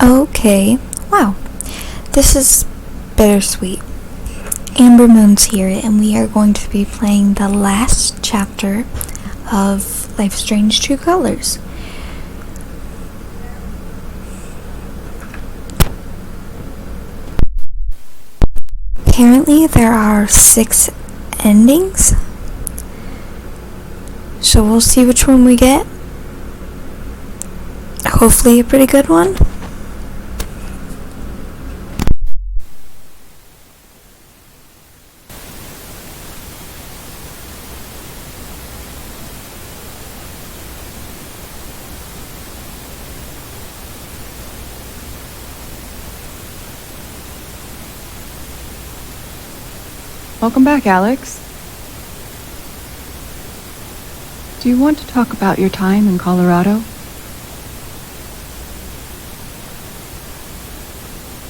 Okay, wow. This is bittersweet. Amber Moon's here, and we are going to be playing the last chapter of Life Strange True Colors. Apparently there are 6 endings, so we'll see which one we get. Hopefully a pretty good one. Welcome back, Alex. Do you want to talk about your time in Colorado?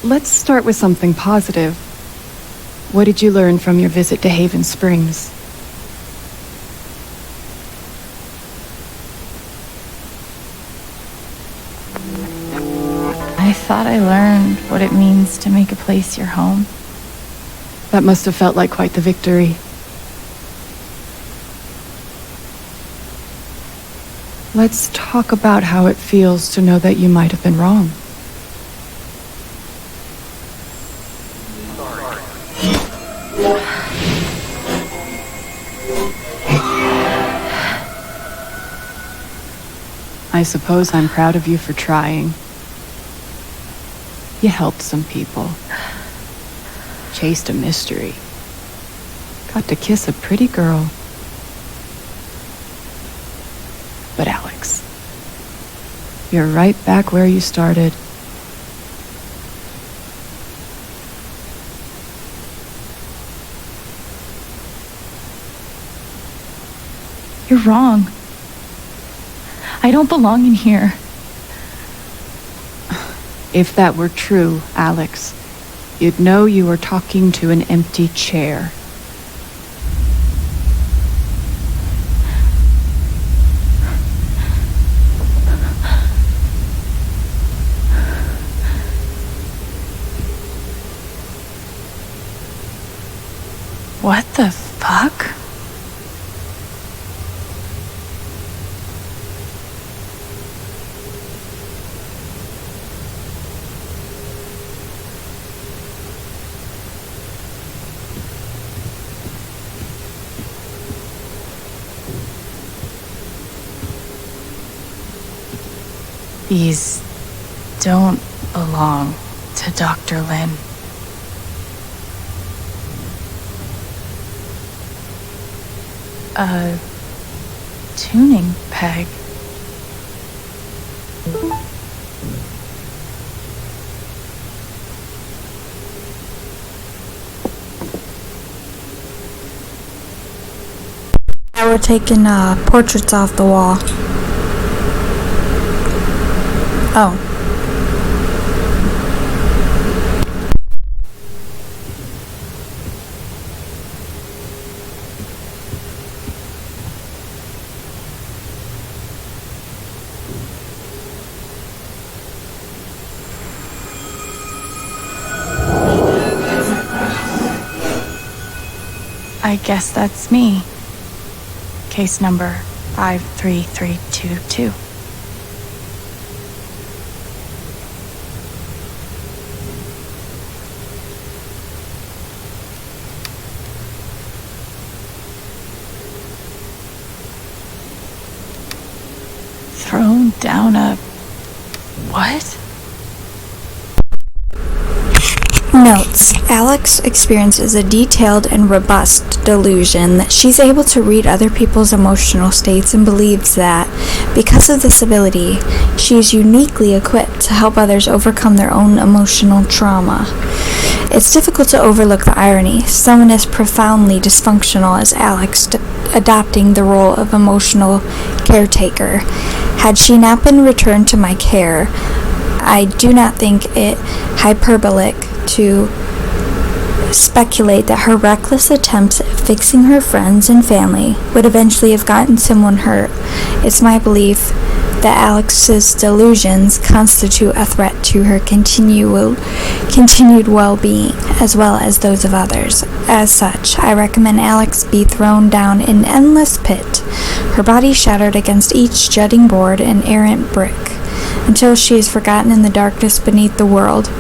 Let's start with something positive. What did you learn from your visit to Haven Springs? I thought I learned what it means to make a place your home. That must have felt like quite the victory. Let's talk about how it feels to know that you might have been wrong. I suppose I'm proud of you for trying. You helped some people. Chased a mystery. Got to kiss a pretty girl. But Alex, you're right back where you started. You're wrong. I don't belong in here. If that were true, Alex, you'd know you were talking to an empty chair. What the fuck? These don't belong to Dr. Lin. A tuning peg. Now we're taking portraits off the wall. Oh. I guess that's me. Case number 53322. Thrown down a... what? Notes. Alex experiences a detailed and robust delusion that she's able to read other people's emotional states and believes that, because of this ability, she is uniquely equipped to help others overcome their own emotional trauma. It's difficult to overlook the irony. Someone as profoundly dysfunctional as Alex adopting the role of emotional caretaker. Had she not been returned to my care, I do not think it hyperbolic to speculate that her reckless attempts at fixing her friends and family would eventually have gotten someone hurt. It's my belief that Alex's delusions constitute a threat to her continued well-being, as well as those of others. As such, I recommend Alex be thrown down an endless pit, her body shattered against each jutting board and errant brick, until she is forgotten in the darkness beneath the world.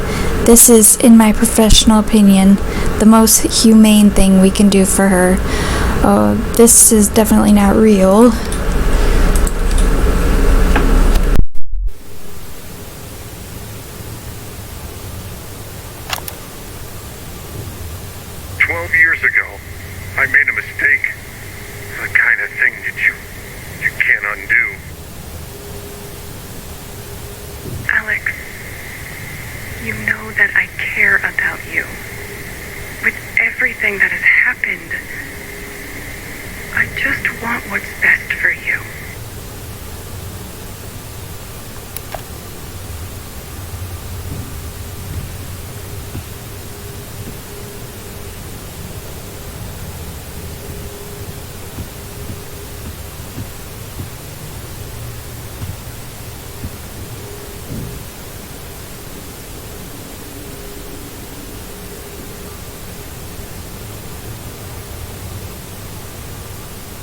This is, in my professional opinion, the most humane thing we can do for her. This is definitely not real. Years ago, I made a mistake. The kind of thing that you can't undo. Alex, you know that I care about you. With everything that has happened, I just want what's best for you.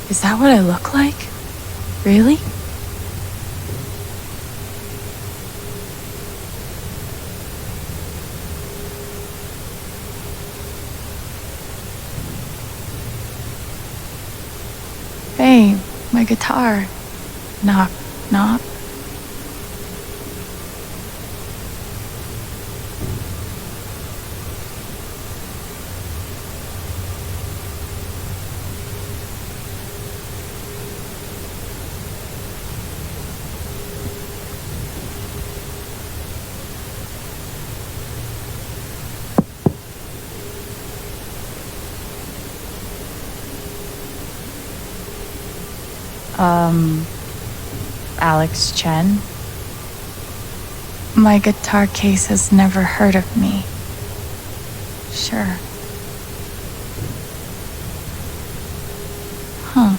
Is that what I look like? Really? Hey, my guitar. Knock, knock. Alex Chen? My guitar case has never heard of me. Sure. Huh.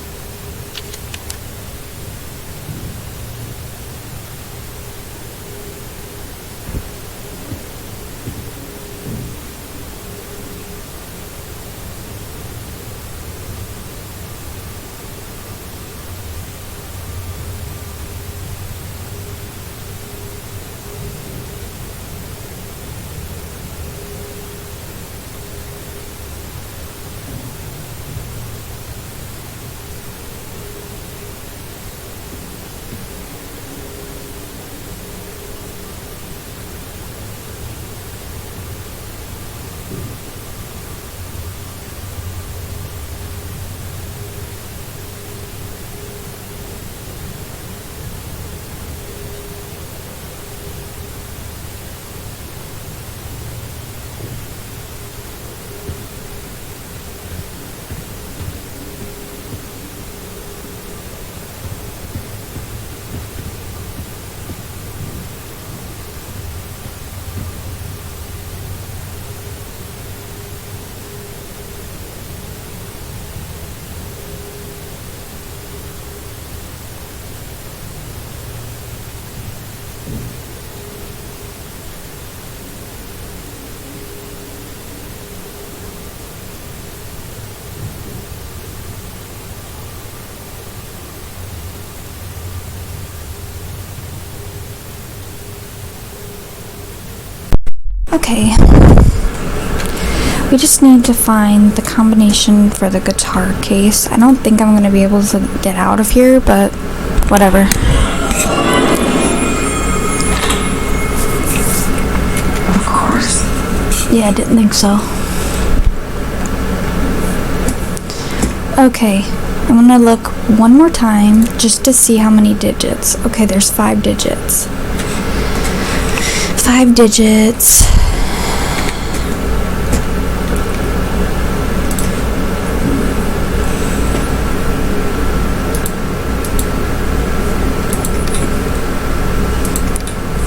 Okay. We just need to find the combination for the guitar case. I don't think I'm going to be able to get out of here, but whatever. Of course. Yeah, I didn't think so. Okay, I'm going to look one more time just to see how many digits. Okay, there's 5 digits. 5 digits.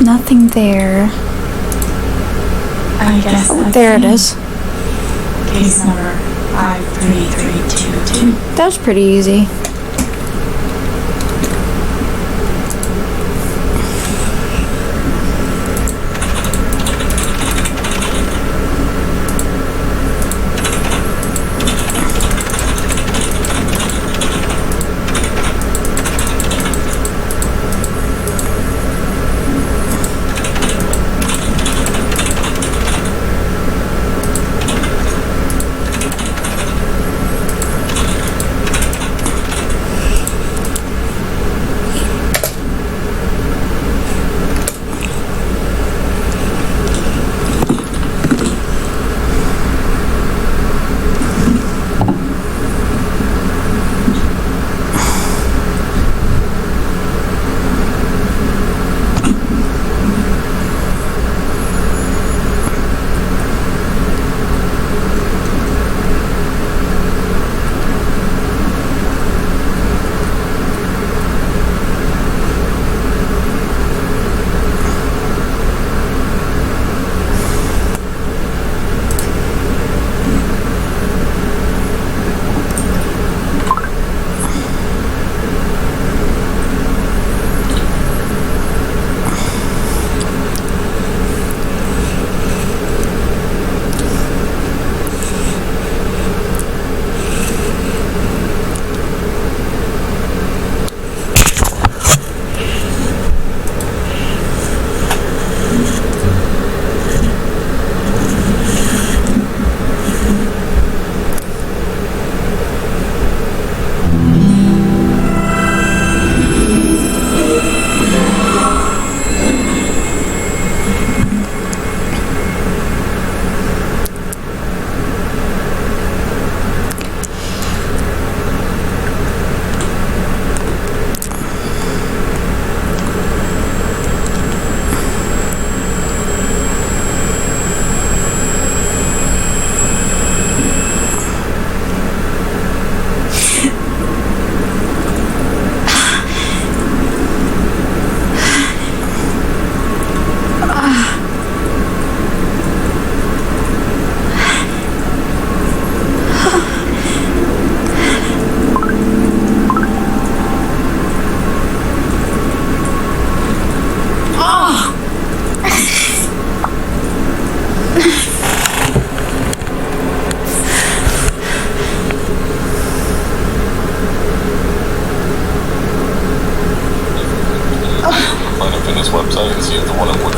Nothing there. I guess Oh, that's there it me. is. Case number 53322. That was pretty easy.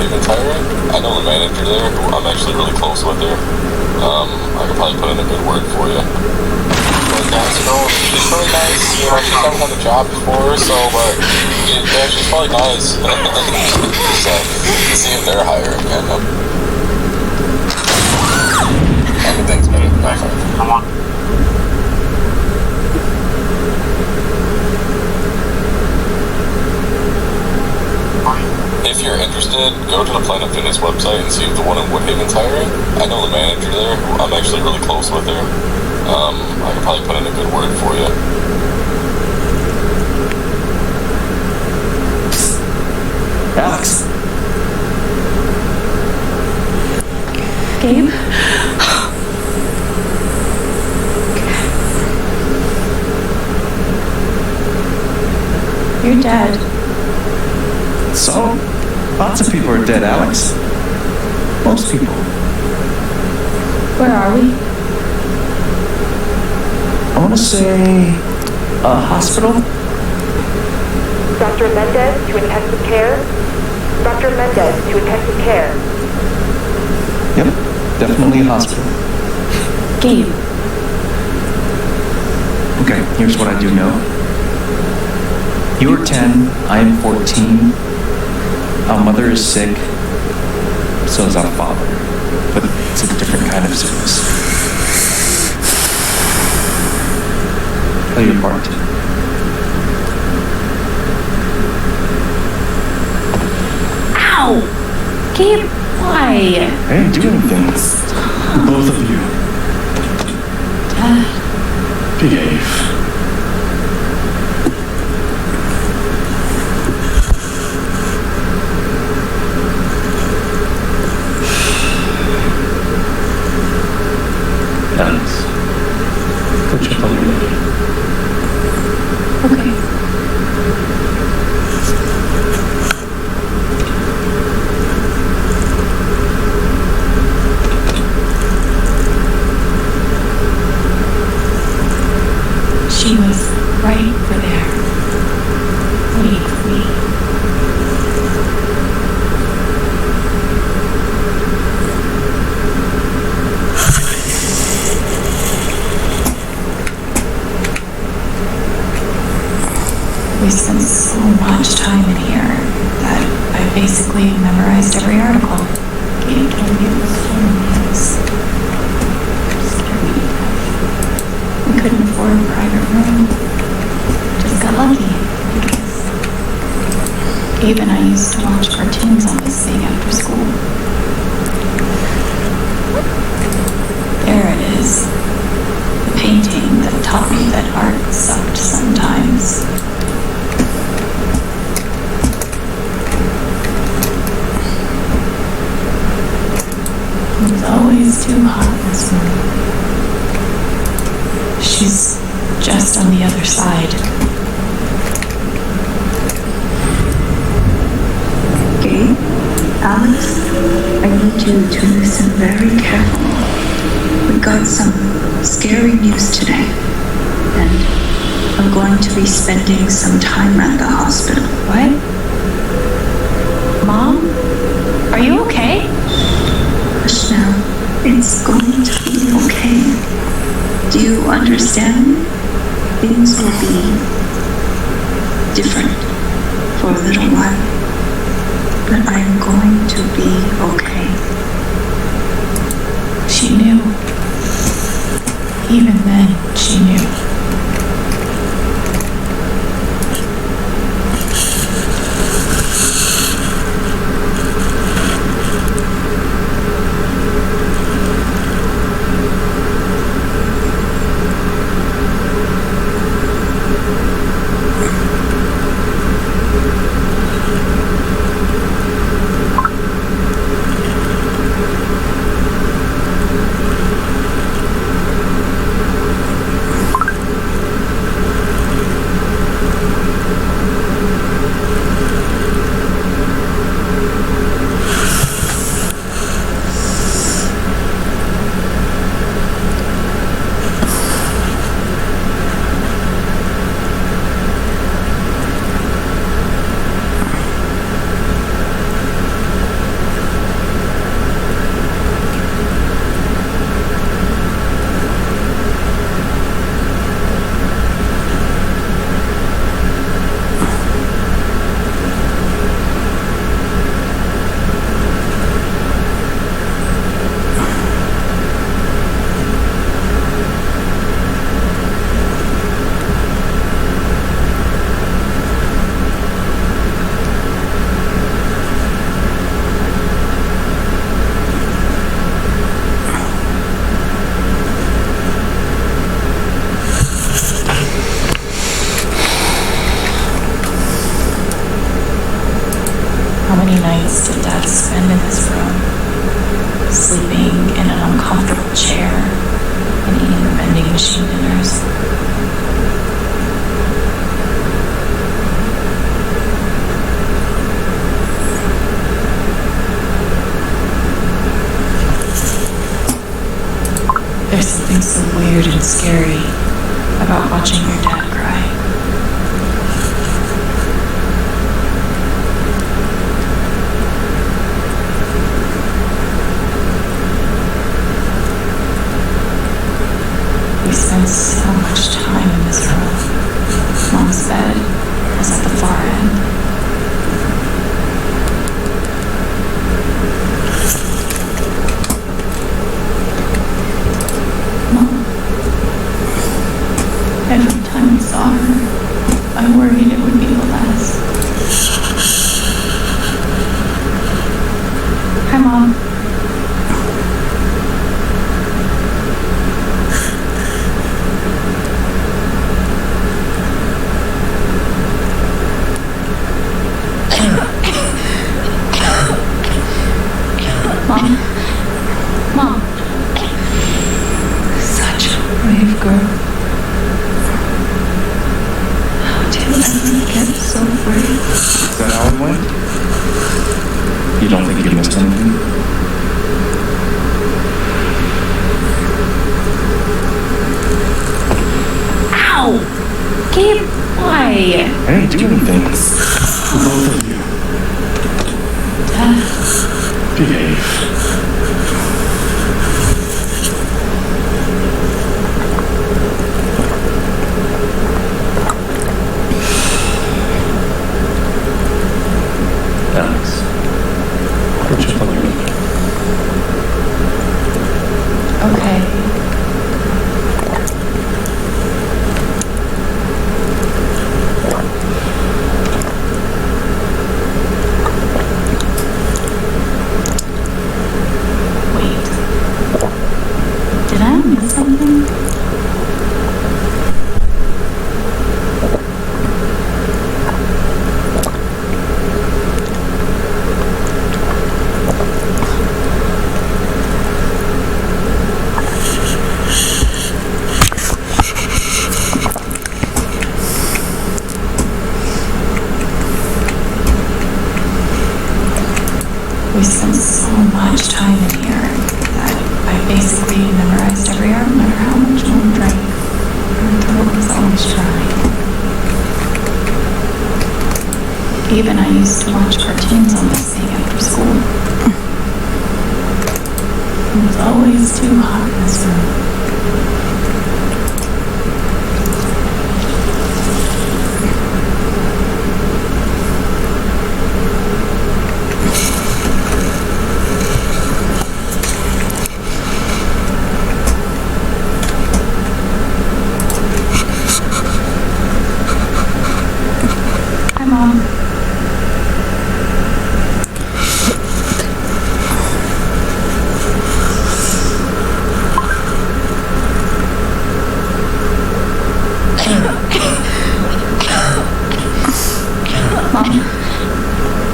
Woodhaven Tiring. I know the manager there, who I'm actually really close with her. I could probably put in a good word for you. But that's, she's really nice. She's never had a job before, so, but, yeah, she's probably nice. So, see if they're hiring, and, everything's better than my phone. Come on. If you're interested, go to the Planet Fitness website and see if the one in Woodhaven's hiring. I know the manager there, who I'm actually really close with her. I could probably put in a good word for you. Alex. Gabe? You're dead. So, lots of people are dead, Alex. Most people. Where are we? I want to say a hospital. Dr. Mendez to intensive care. Dr. Mendez to intensive care. Yep, definitely a hospital. Gabe. Okay, here's what I do know. You're 10, I am 14. Our mother is sick. So is our father. But it's a different kind of sickness. Play your part. Ow! Gabe, why? I didn't do anything. Both of you. Dad. Behave. Alex, put your phone away. Okay. She was right over there, waiting for me. We spent so much time in here that I basically memorized every article. Gabe told me it was full of news. Scared me to death. We couldn't afford a private room. Just got lucky. Because Gabe and I used to watch cartoons on this thing after school. There it is. The painting that taught me that art sucked sometimes. It's always too hot in this room. She's just on the other side. Gabe, Alex, I need you to listen very carefully. We got some scary news today, and I'm going to be spending some time at the hospital. What? Mom? Are you okay? Hush now. It's going to be okay. Do you understand? Things will be different for a little while. But I'm going to be okay. She knew. Even then, she knew. something so weird and scary about watching your dad cry. We spent so much time in this room. Mom's bed was at the far end. Every time I saw her, I worried it would be the last. Hi, Mom. Mom. Mom. Such a brave girl. Get so brave. Is that how it went? You don't think you missed anything? Ow! Gabe, why? I didn't do anything. Both of you. Dad. Behave. Alex, put your phone in. Okay. Wait. Did I miss something? We spent so much time in here that I basically memorized every art, no matter how much Mom drank. Until it was always trying. Gabe and I used to watch cartoons on this thing after school. It was always too hot in this room. Hi, Mom.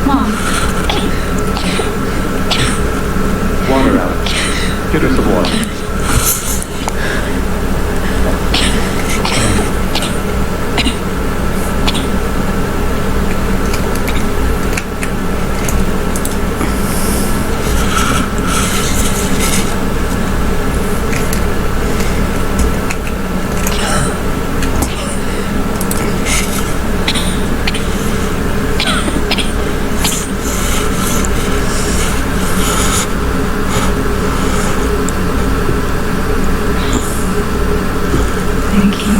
Mom. Water out. Get her some water. Thank you.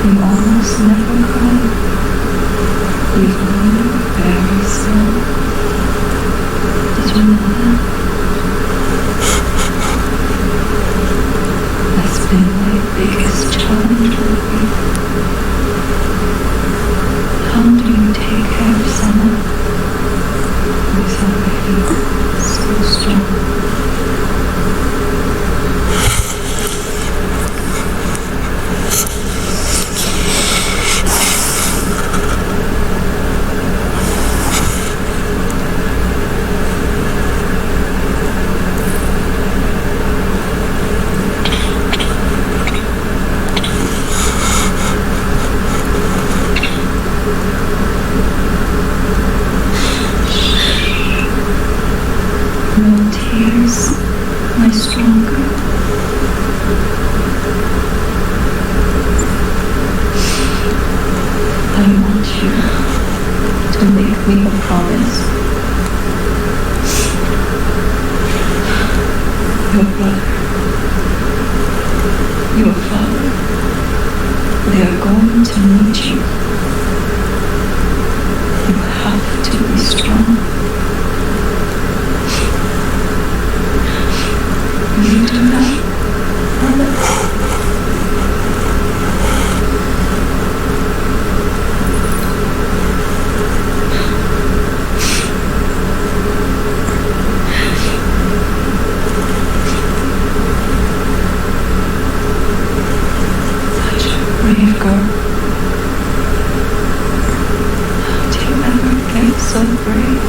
You almost never cry. You only very slow. Did you know that? That's been my biggest challenge with you. How do you take care of someone who's already so strong? you to make me a promise. Your brother, your father, they are going to need you. You have to be strong. Will you do that, Alex? Such a brave girl. Do you ever get so brave?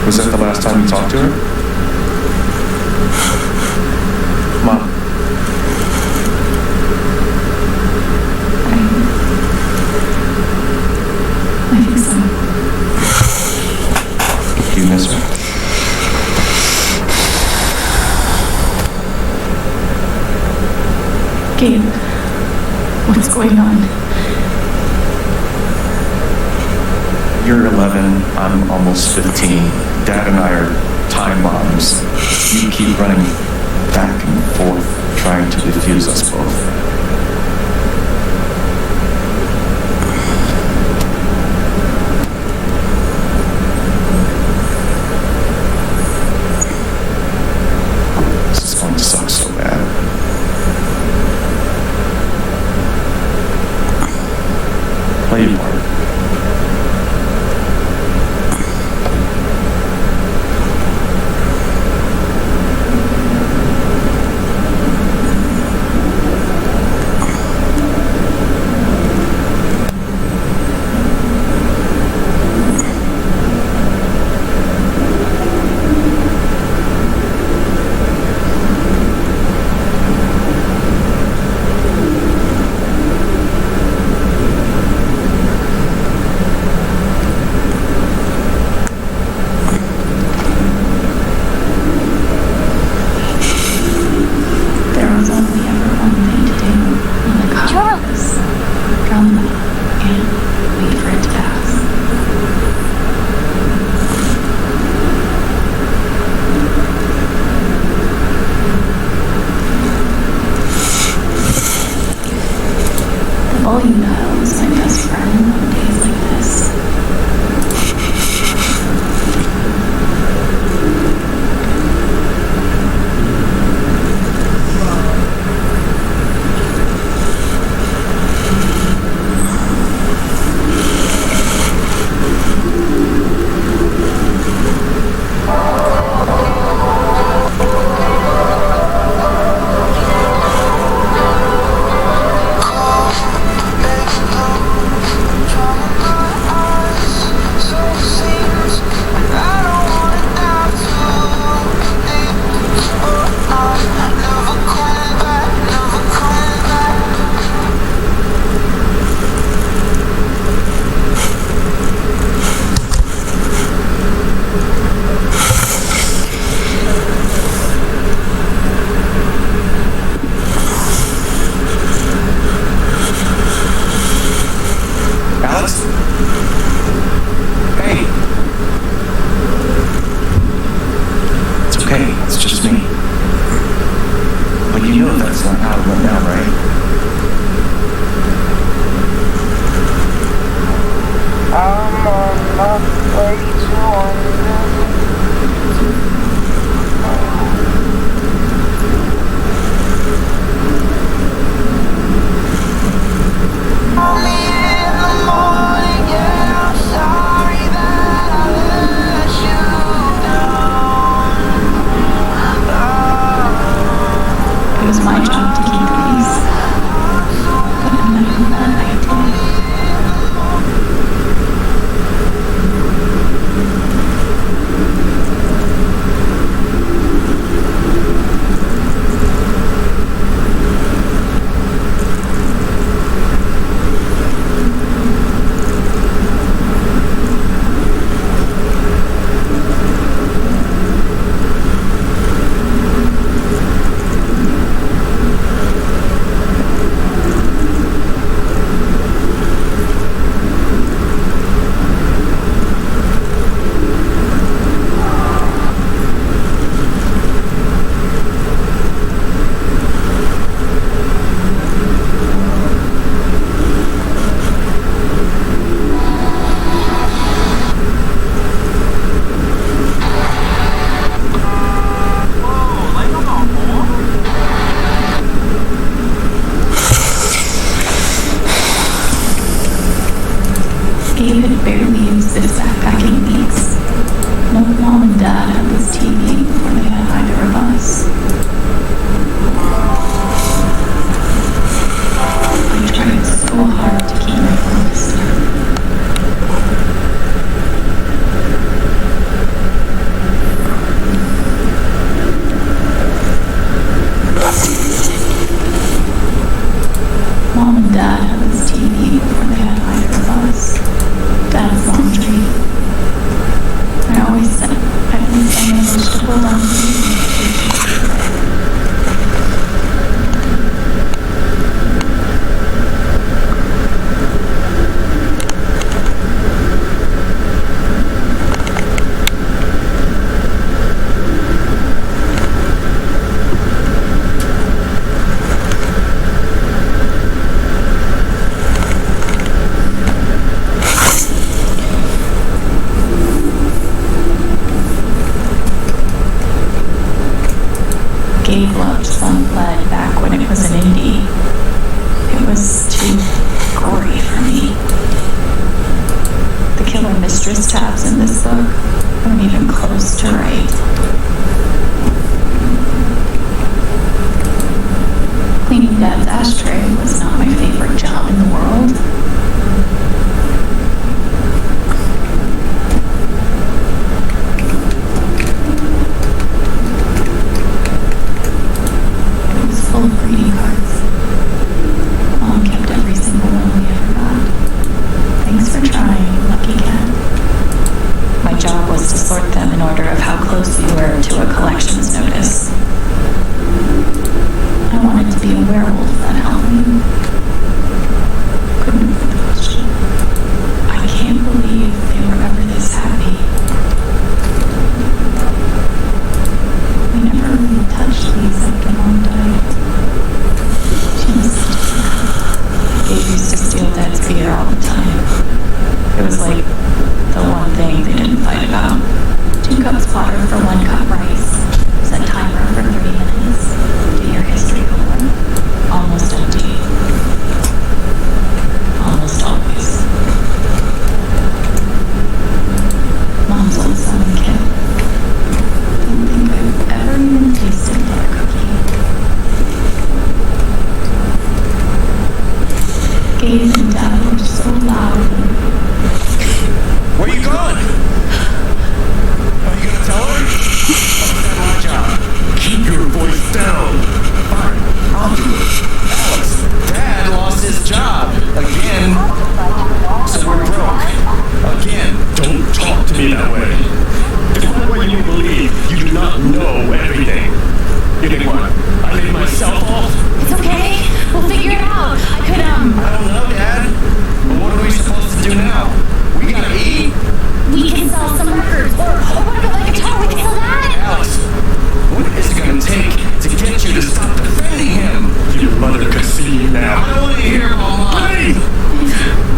Was that the last time you talked to her? Mom. I think so. Do you miss her? Gabe, what's going on? You're 11, I'm almost 15. Dad and I are time bombs. You keep running back and forth, trying to defuse us both. This is going to suck so bad. Play your part. Gabe had barely used this backpack in weeks. No mom and dad had this TV before they had either of us. I tried so hard to keep my focus. Mom and dad had this TV before they had either of us. Dad's laundry. I always said at least I managed to hold on to it. Gabe loved Sunbled back when it was an indie. It was too gory for me. The killer mistress tabs in this book aren't even close to right. Cleaning Dad's ashtray was not my favorite job in the world. Full of greeting cards. Mom kept every single one we ever got. Thanks for trying, lucky cat. My job was to sort them in order of how close we were to a collections notice. I wanted to be a werewolf that Halloween. Couldn't put the question. I can't believe they were ever this happy. We never really touched these after Mom died. Gabe used to steal Dad's beer all the time. It was like the one thing they didn't fight about. 2 cups water for 1 cup rice. Set timer for 3 minutes. Do your history homework. Almost empty. Almost always. Mom's old son and kid. Don't think I've ever even tasted their cookie. Gabe and Dad were so loud. Where you going? Are you gonna tell her? That's my job. Keep your voice down. Fine, I'll do it. Alex, Dad lost his job. Again. So we're broke. Again. Don't talk to me that way. If not what you believe, you do not know everything. You think what? I laid myself off? It's okay. We'll figure it out. I could, I don't know, Dad. But what are we supposed to do now? We gotta eat. we can sell some records. Or what about like a guitar? We can sell that. Alex, what is it gonna take to get you to stop defending him? Your mother could see you now. I don't want to hear Mama. Please!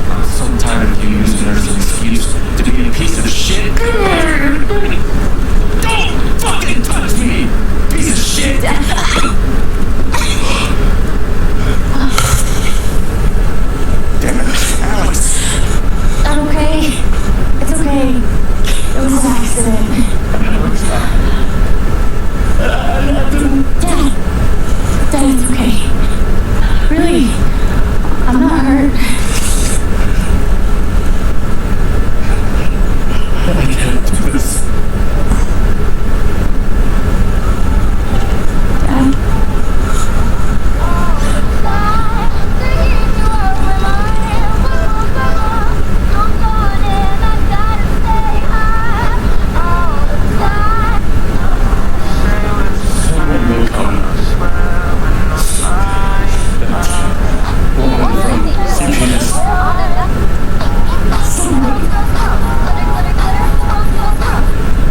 I'm so tired of you using her as an excuse to be a piece of shit. Don't fucking touch me, piece of shit. Damn it, Alex. I'm okay. It's okay. It was an accident. Dad, it's okay. Really, I'm not hurt. I can't do this. Dad, Someone will come. See penis.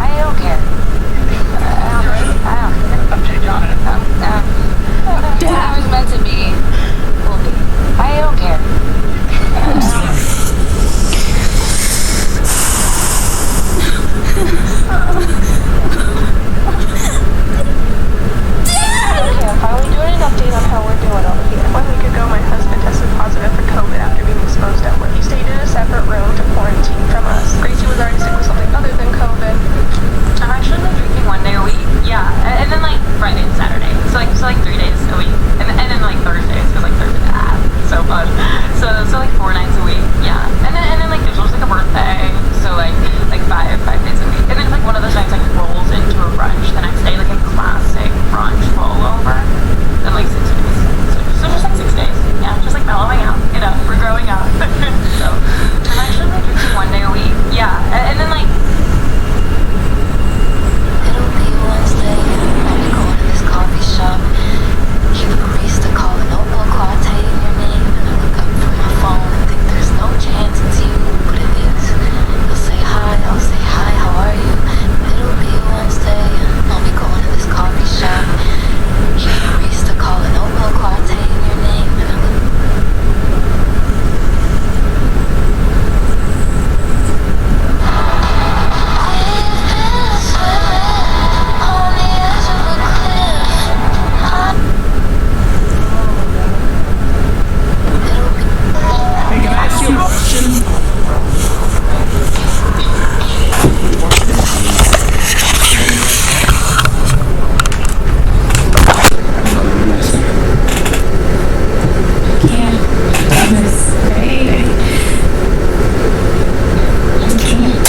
I don't care. It was meant to be. Will be. I don't care. Okay, I'm finally doing an update on how we're doing over here. 1 week ago, my husband tested positive for COVID after being exposed at work. He stayed in a separate room to quarantine quarantine from us. Gracie was already sick with something other than COVID. I'm actually like drinking 1 day a week. Yeah, and then like Friday and Saturday. So like 3 days a week, and then like Thursdays, because like Thursday, so fun. So like 4 nights a week. Yeah, and then like there's also like a birthday. So like 5 days a week, and then like one of those nights like rolls into a brunch the next day, like a classic brunch rollover. Then like 6 days. So just like 6 days. Yeah, just like mellowing out. You know, we're growing up. So I'm actually like drinking 1 day a week. Yeah, and then like. It'll be Wednesday. I'll be going to this coffee shop. Hear the barista call a notebook latte in your name, and I look up from my phone and think there's no chance it's you, but it is. You'll say hi, I'll say hi, how are you? It'll be Wednesday. I'll be going to this coffee shop. Hear the barista call a notebook latte in your name, and I look. Hey, can I ask you a question? Can't do this, right? I can't.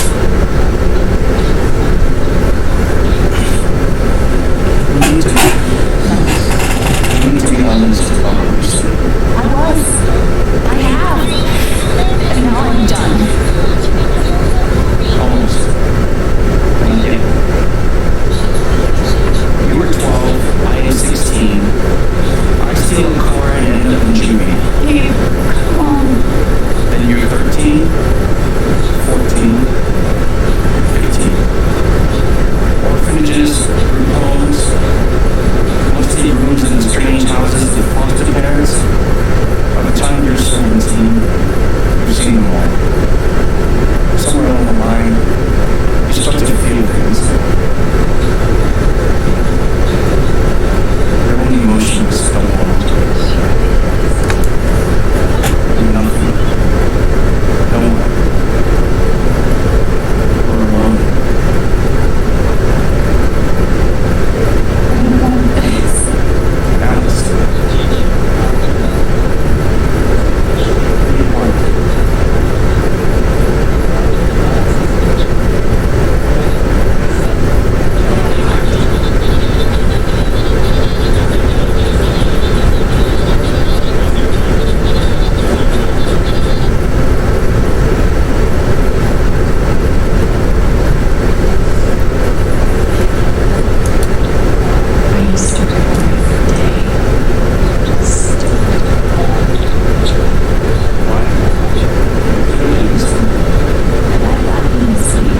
We need to be honest about what we said. I have. And now I'm done. Almost. Thank you. You were 12, I am 16. I steal a car and end up in Jimmy. Babe, come on. Then you're 13, 14, 15. Orphanages, group homes, mostly rooms in strange houses with foster parents. By the time you're 17, you've seen them all. Somewhere along the line, you start to feel things. Your own emotions don't want to. Nothing. No one. You're alone. I want this. Alice. You want it. I used to go every day. Just Why? let that be sleep.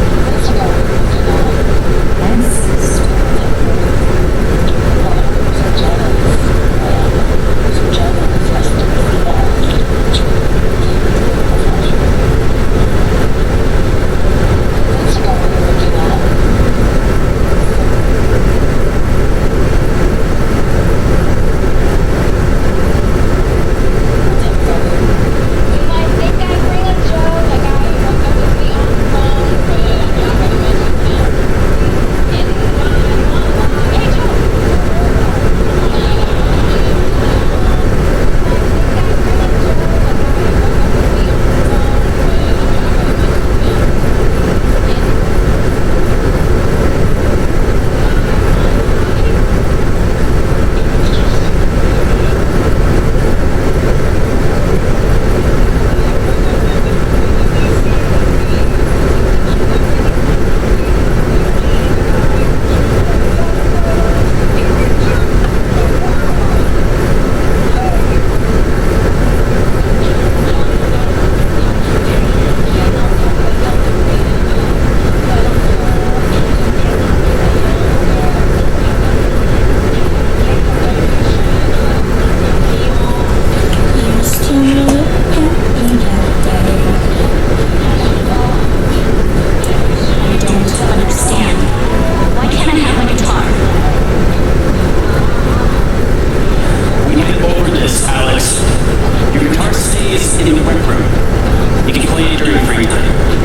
That's in the rec room. You can play it during free time.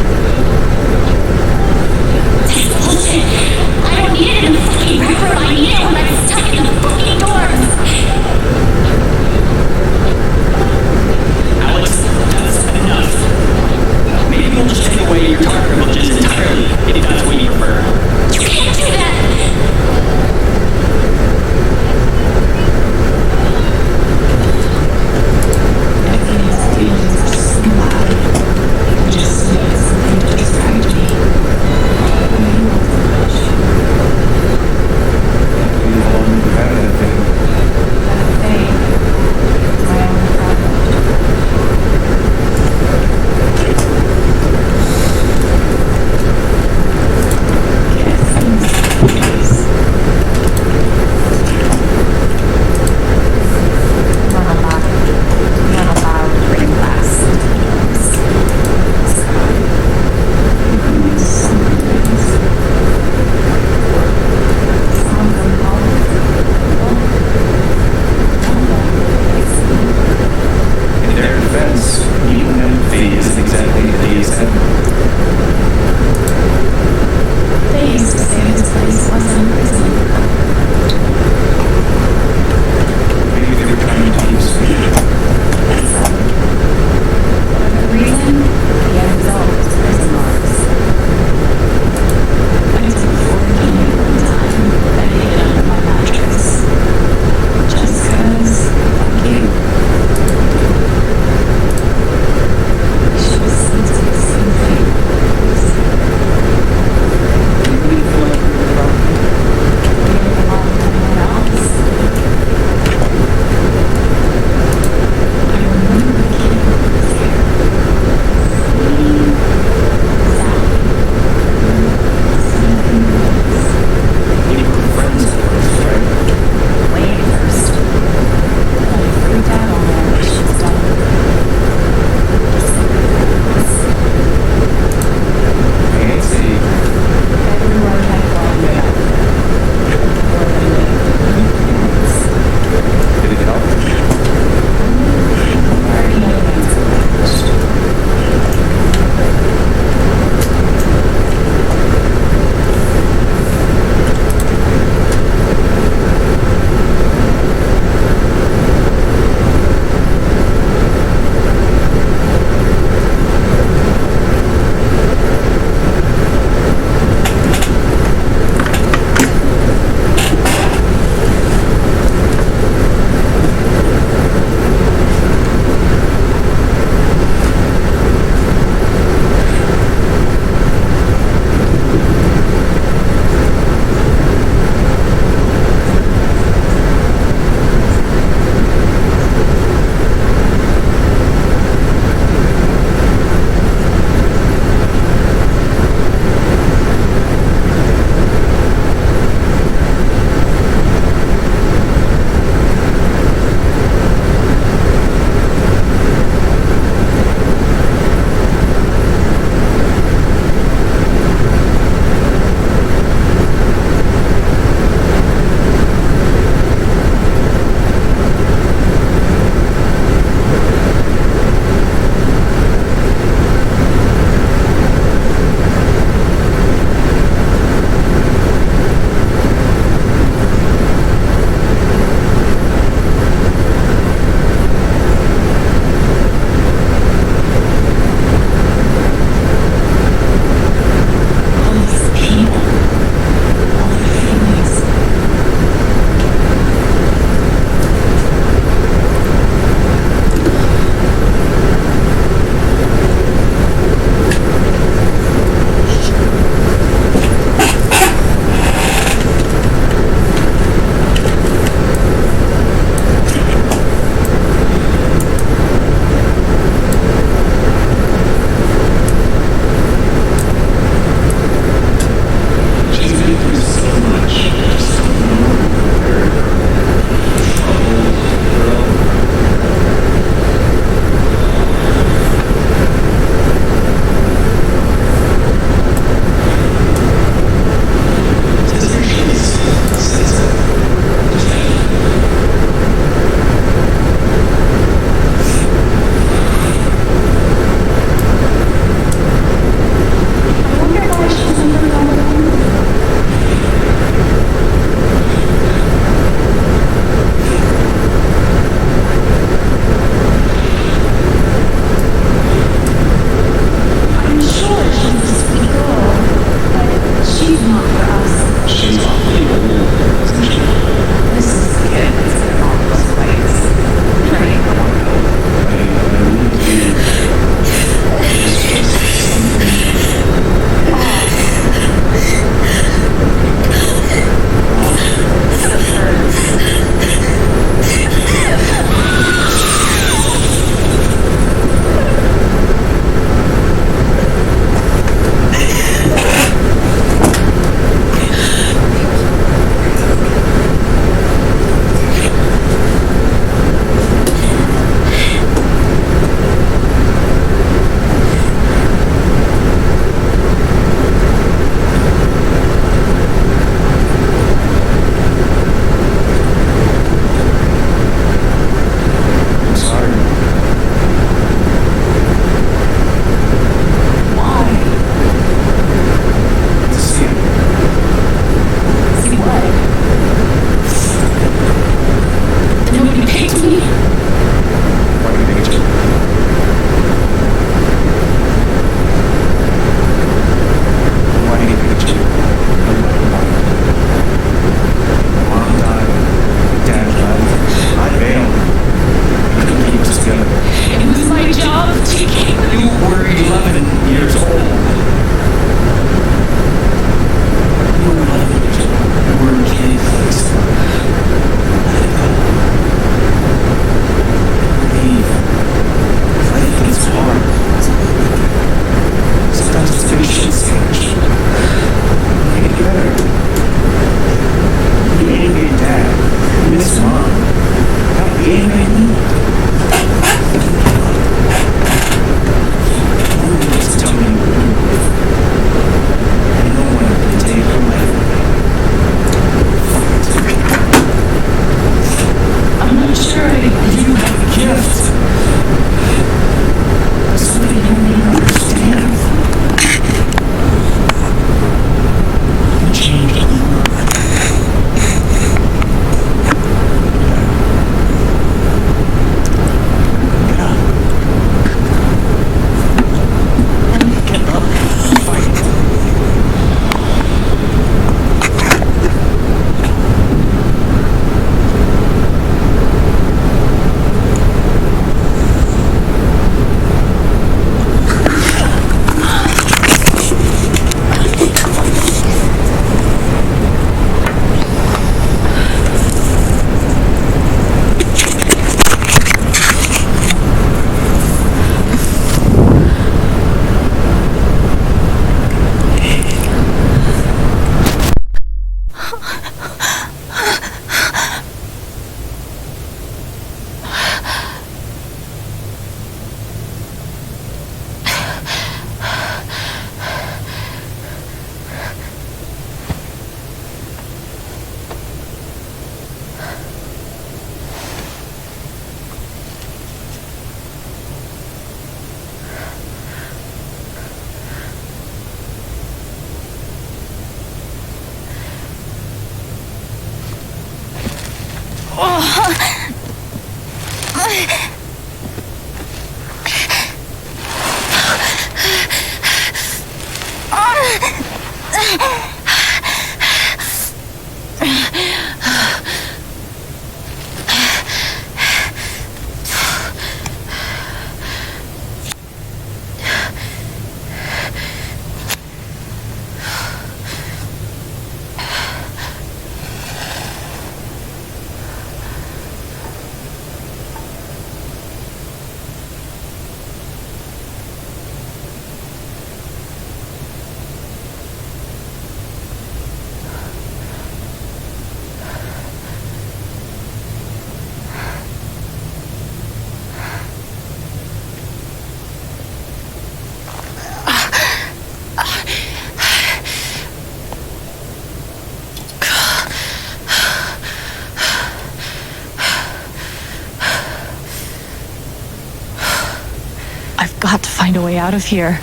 I've got to find a way out of here.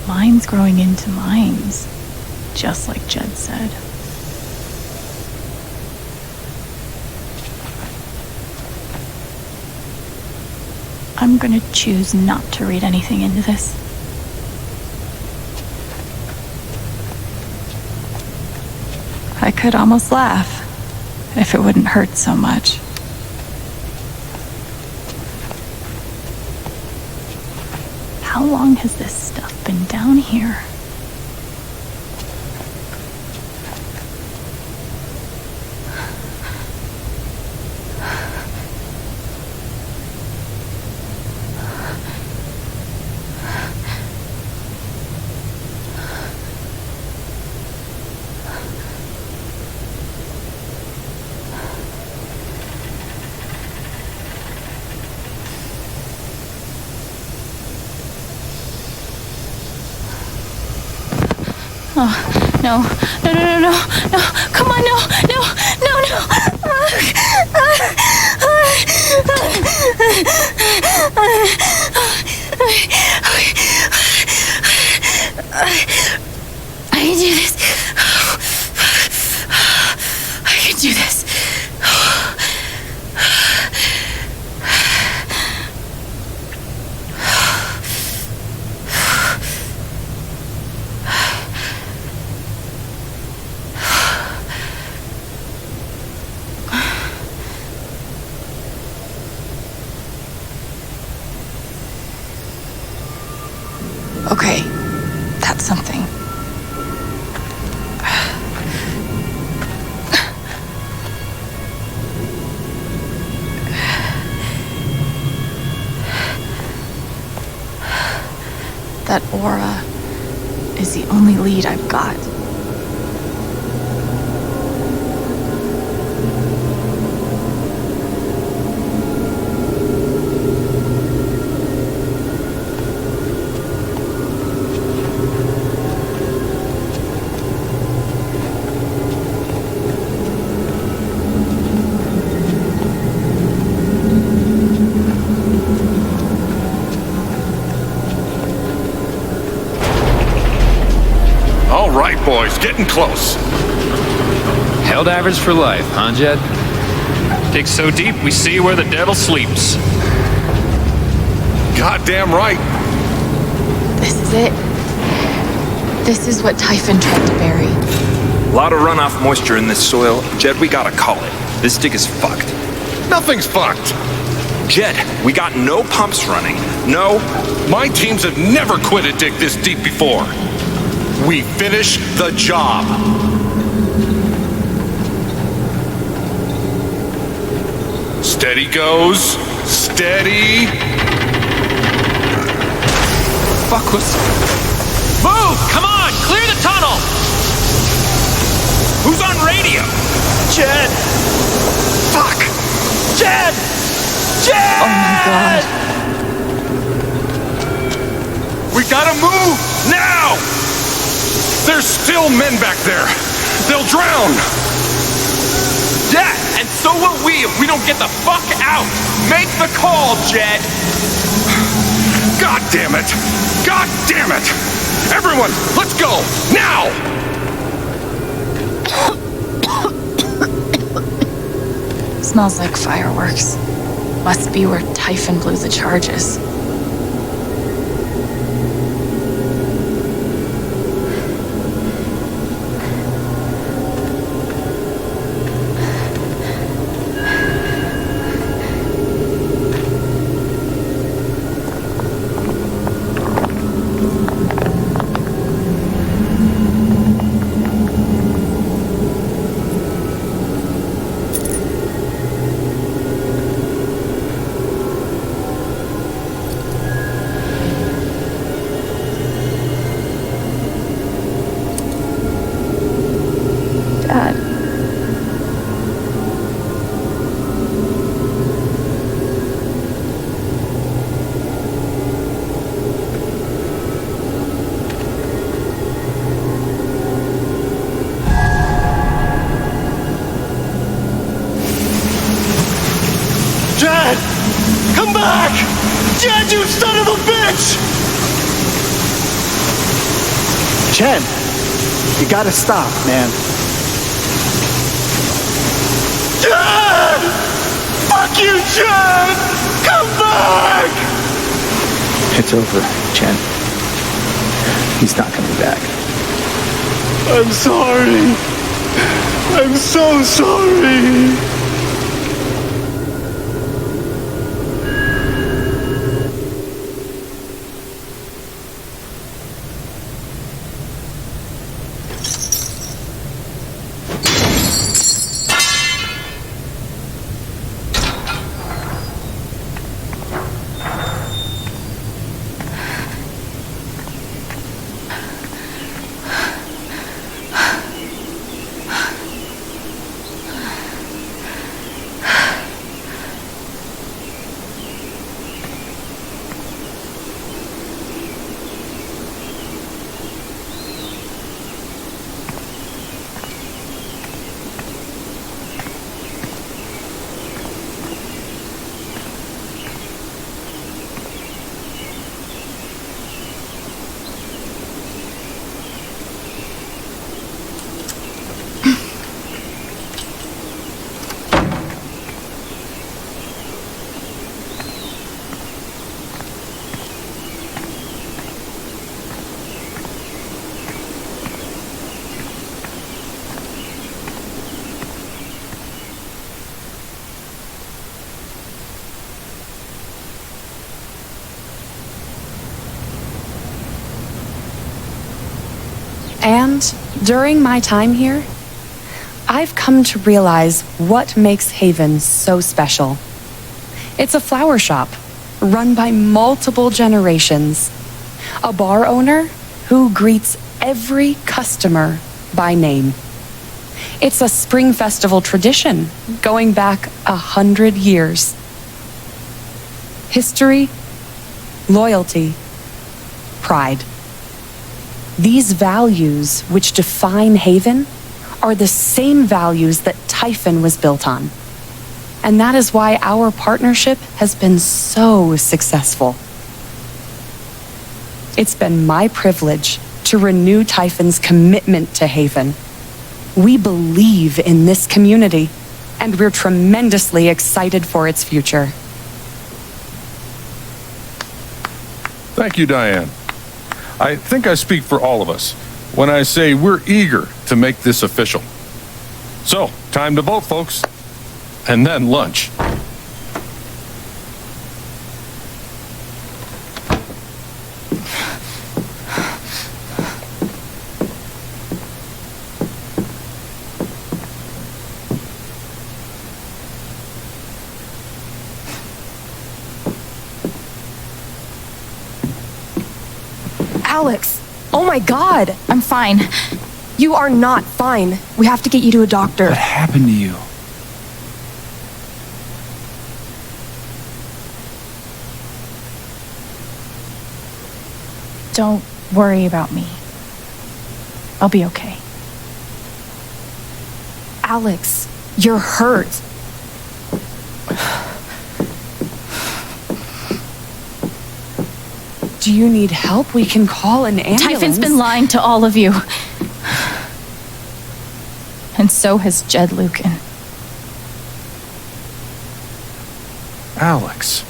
Mines growing into mines, just like Jed said. I'm gonna choose not to read anything into this. I could almost laugh if it wouldn't hurt so much. How long has this stuff been down here? Oh, no, come on, I can do this. I can do this. Okay, that's something. That aura is the only lead I've got. Boys, getting close. Helldivers for life, huh, Jed? Dig so deep, we see where the devil sleeps. Goddamn right. This is it. This is what Typhon tried to bury. A lot of runoff moisture in this soil. Jed, we gotta call it. This dig is fucked. Nothing's fucked. Jed, we got no pumps running. No. My teams have never quit a dig this deep before. We finish the job. Steady goes. Steady. Fuck was... Move! Come on! Clear the tunnel! Who's on radio? Jed! Fuck! Jed! Jed! Oh my god. We gotta move! Now! There's still men back there. They'll drown. Yeah, and so will we if we don't get the fuck out. Make the call, Jed. God damn it! God damn it! Everyone, let's go! Now! Smells like fireworks. Must be where Typhon blew the charges. Jed! Come back! Jed, you son of a bitch! Chen, you gotta stop, man. Jed! Fuck you, Jed! Come back! It's over, Chen. He's not coming back. I'm sorry. I'm so sorry. And during my time here, I've come to realize what makes Haven so special. It's a flower shop run by multiple generations, a bar owner who greets every customer by name. It's a spring festival tradition going back 100 years. History, loyalty, pride. These values which define Haven are the same values that Typhon was built on. And that is why our partnership has been so successful. It's been my privilege to renew Typhon's commitment to Haven. We believe in this community, and we're tremendously excited for its future. Thank you, Diane. I think I speak for all of us when I say we're eager to make this official. So, time to vote, folks. And then lunch. Alex! Oh my God! I'm fine. You are not fine. We have to get you to a doctor. What happened to you? Don't worry about me. I'll be okay. Alex, you're hurt. Do you need help? We can call an ambulance. Typhon's been lying to all of you. And so has Jed Lucan. Alex,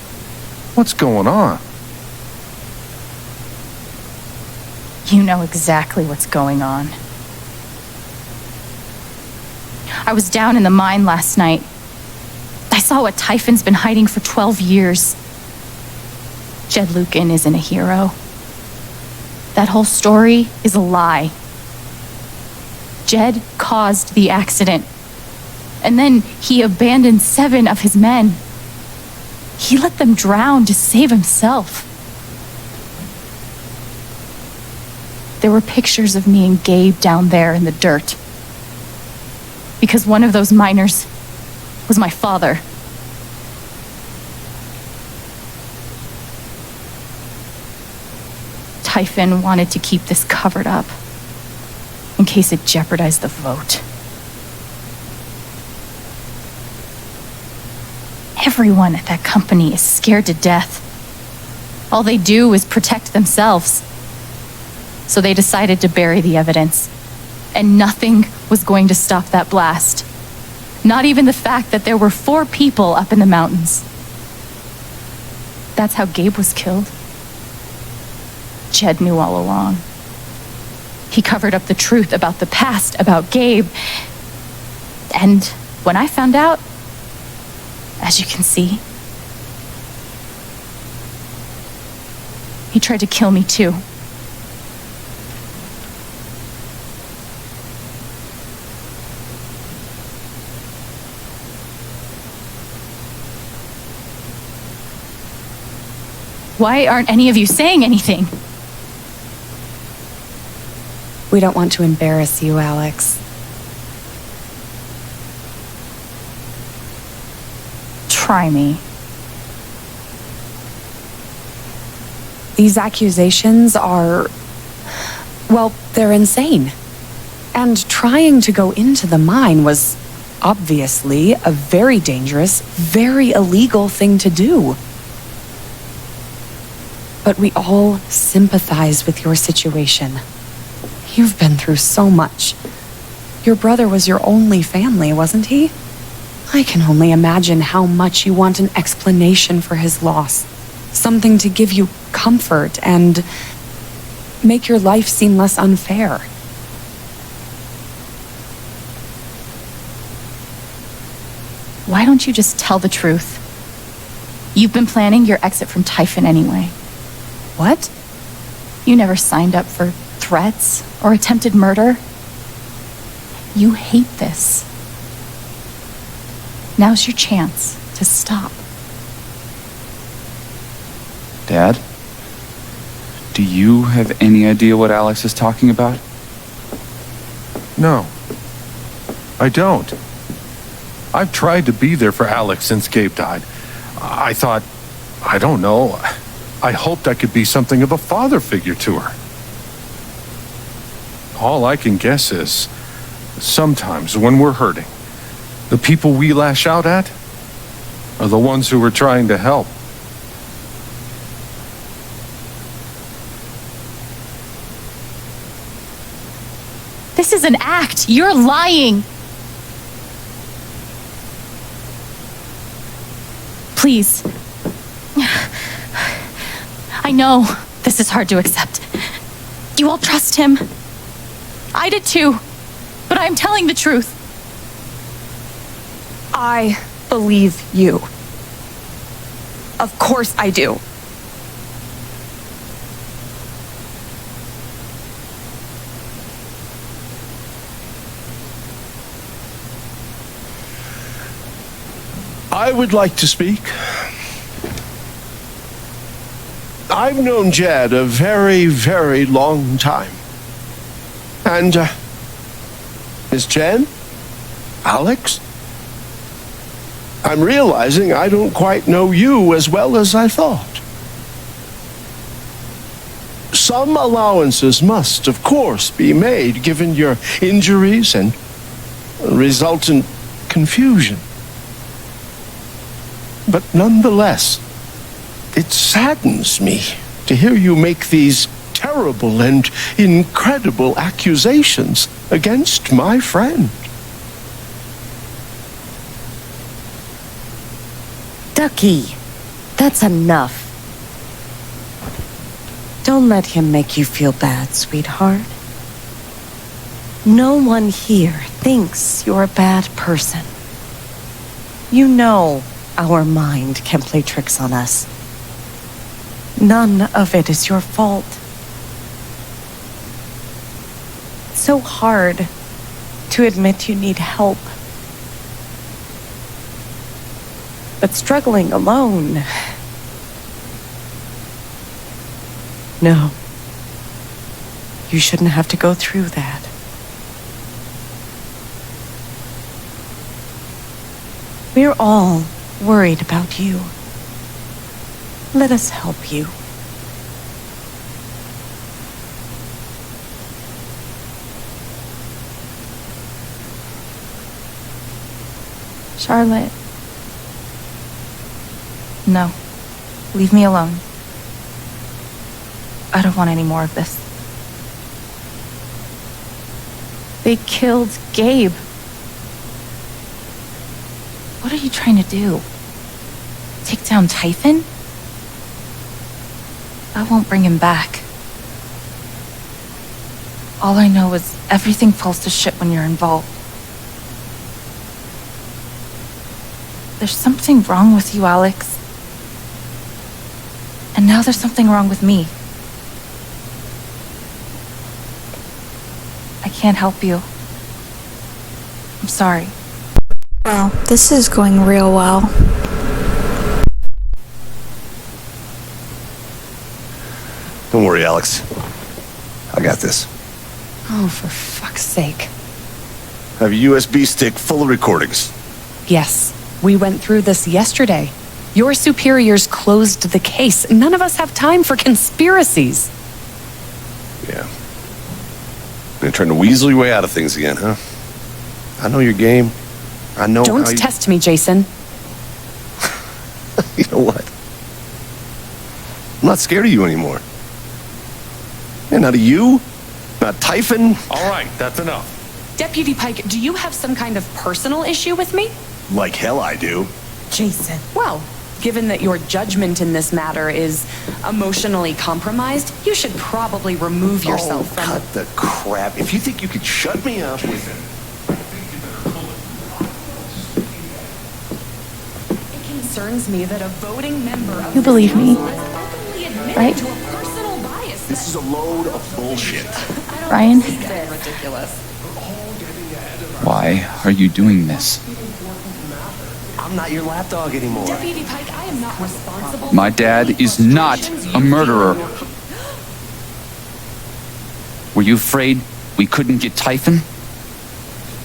what's going on? You know exactly what's going on. I was down in the mine last night. I saw what Typhon's been hiding for 12 years. Jed Lucan isn't a hero. That whole story is a lie. Jed caused the accident. And then he abandoned 7 of his men. He let them drown to save himself. There were pictures of me and Gabe down there in the dirt. Because one of those miners was my father. Typhon wanted to keep this covered up in case it jeopardized the vote. Everyone at that company is scared to death. All they do is protect themselves. So they decided to bury the evidence. And nothing was going to stop that blast. Not even the fact that there were 4 people up in the mountains. That's how Gabe was killed. Jed knew all along. He covered up the truth about the past, about Gabe. And when I found out, as you can see, he tried to kill me too. Why aren't any of you saying anything? We don't want to embarrass you, Alex. Try me. These accusations are, well, they're insane. And trying to go into the mine was obviously a very dangerous, very illegal thing to do. But we all sympathize with your situation. You've been through so much. Your brother was your only family, wasn't he? I can only imagine how much you want an explanation for his loss. Something to give you comfort and make your life seem less unfair. Why don't you just tell the truth? You've been planning your exit from Typhon anyway. What? You never signed up for threats or attempted murder. You hate this. Now's your chance to stop. Dad? Do you have any idea what Alex is talking about? No, I don't. I've tried to be there for Alex since Gabe died. I thought, I don't know, I hoped I could be something of a father figure to her. All I can guess is, sometimes when we're hurting, the people we lash out at are the ones who we're trying to help. This is an act. You're lying. Please. I know this is hard to accept. You all trust him. I did too. But I'm telling the truth. I believe you. Of course I do. I would like to speak. I've known Jed a very, very long time. And, Miss Jen? Alex? I'm realizing I don't quite know you as well as I thought. Some allowances must, of course, be made given your injuries and resultant confusion. But nonetheless, it saddens me to hear you make these terrible and incredible accusations against my friend. Ducky, that's enough. Don't let him make you feel bad, sweetheart. No one here thinks you're a bad person. You know our mind can play tricks on us. None of it is your fault. It's so hard to admit you need help. But struggling alone... No. You shouldn't have to go through that. We're all worried about you. Let us help you. Charlotte. No. Leave me alone. I don't want any more of this. They killed Gabe. What are you trying to do? Take down Typhon? I won't bring him back. All I know is everything falls to shit when you're involved. There's something wrong with you, Alex. And now there's something wrong with me. I can't help you. I'm sorry. Well, this is going real well. Don't worry, Alex. I got this. Oh, for fuck's sake. I have a USB stick full of recordings. Yes, we went through this yesterday. Your superiors closed the case. None of us have time for conspiracies. Yeah. You're trying to weasel your way out of things again, huh? I know your game. I know Don't how you... test me, Jason. You know what? I'm not scared of you anymore. And not of you, not Typhon. All right, that's enough. Deputy Pike, do you have some kind of personal issue with me? Like hell I do. Jason. Well, given that your judgment in this matter is emotionally compromised, you should probably remove yourself from... cut the crap. If you think you could shut me up with it... It concerns me that a voting member of You believe me, right? to a personal bias. This is a load of bullshit. Ryan? Ridiculous. Why are you doing this? I'm not your lapdog anymore. Deputy Pike, I am not responsible. My dad is not a murderer. Were you afraid we couldn't get Typhon?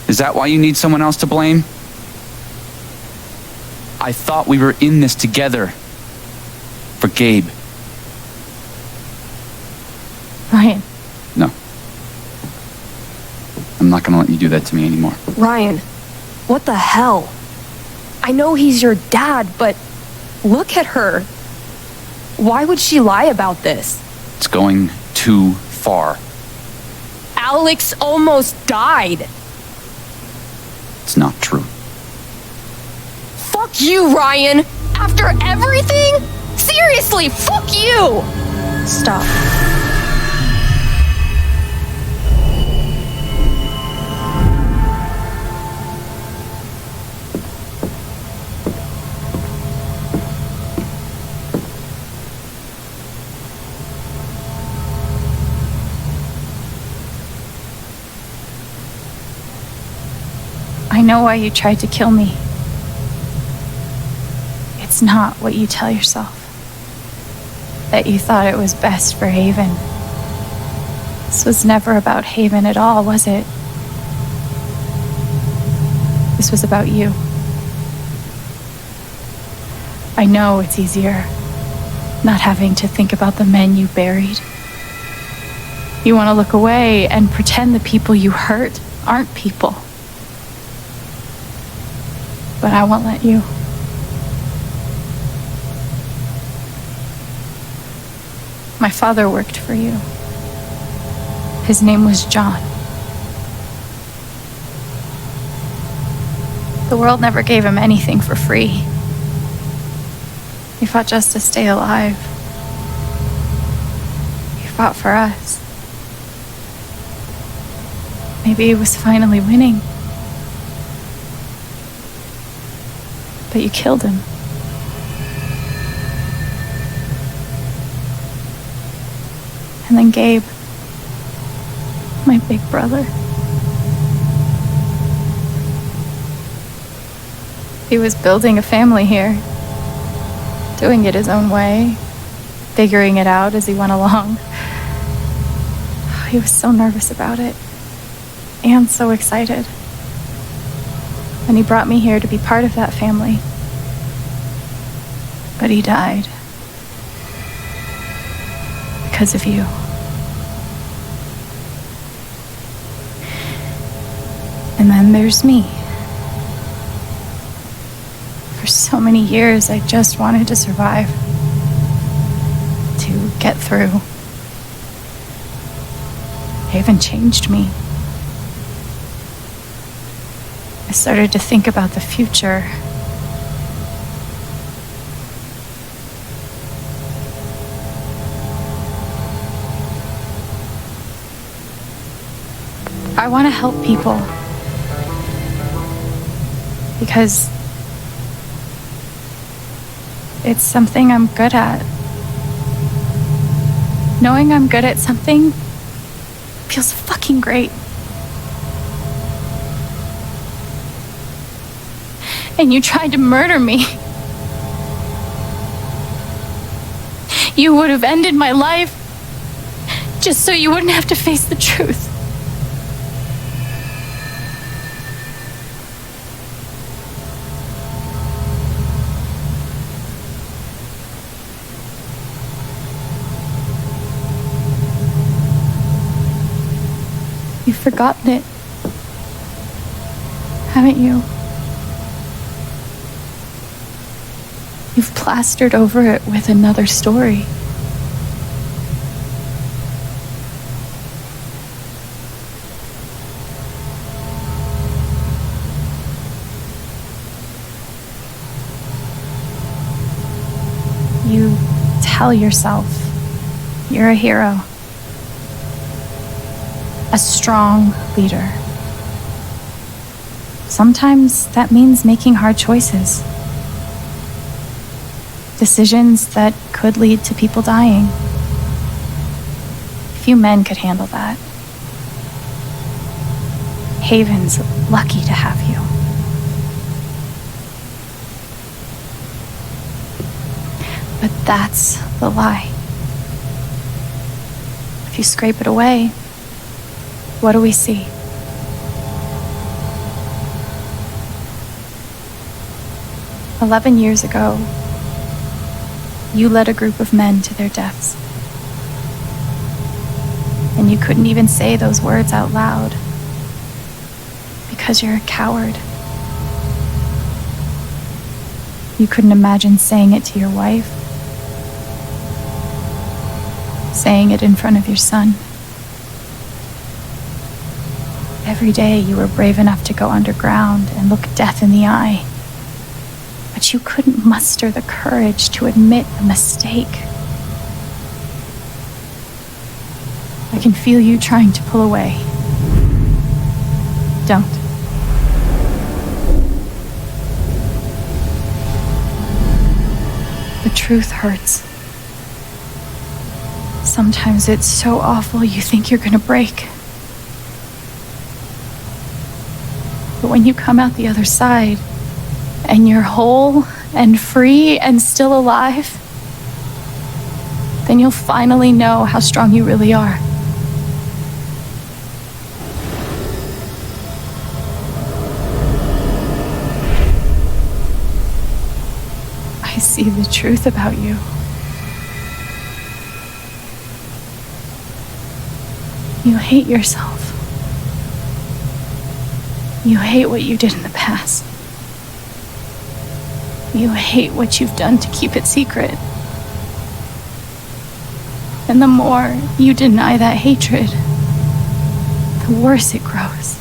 Is that why you need someone else to blame? I thought we were in this together. For Gabe. Ryan. No. I'm not gonna let you do that to me anymore. Ryan, what the hell? I know he's your dad, but look at her. Why would she lie about this? It's going too far. Alex almost died. It's not true. Fuck you, Ryan! After everything? Seriously, fuck you! Stop. I know why you tried to kill me. It's not what you tell yourself. That you thought it was best for Haven. This was never about Haven at all, was it? This was about you. I know it's easier not having to think about the men you buried. You want to look away and pretend the people you hurt aren't people. But I won't let you. My father worked for you. His name was John. The world never gave him anything for free. He fought just to stay alive. He fought for us. Maybe he was finally winning. But you killed him. And then Gabe, my big brother. He was building a family here, doing it his own way, figuring it out as he went along. He was so nervous about it, and so excited. And he brought me here to be part of that family. But he died. Because of you. And then there's me. For so many years, I just wanted to survive. To get through. Haven changed me. I started to think about the future. I want to help people. Because it's something I'm good at. Knowing I'm good at something feels fucking great. And you tried to murder me. You would have ended my life just so you wouldn't have to face the truth. You've forgotten it, haven't you? You've plastered over it with another story. You tell yourself you're a hero. A strong leader. Sometimes that means making hard choices. Decisions that could lead to people dying. Few men could handle that. Haven's lucky to have you. But that's the lie. If you scrape it away, what do we see? "11 years ago, you led a group of men to their deaths. And you couldn't even say those words out loud because you're a coward. You couldn't imagine saying it to your wife, saying it in front of your son. Every day you were brave enough to go underground and look death in the eye. But you couldn't muster the courage to admit a mistake. I can feel you trying to pull away. Don't. The truth hurts. Sometimes it's so awful you think you're gonna break. But when you come out the other side, and you're whole and free and still alive, then you'll finally know how strong you really are. I see the truth about you. You hate yourself. You hate what you did in the past. You hate what you've done to keep it secret. And the more you deny that hatred, the worse it grows.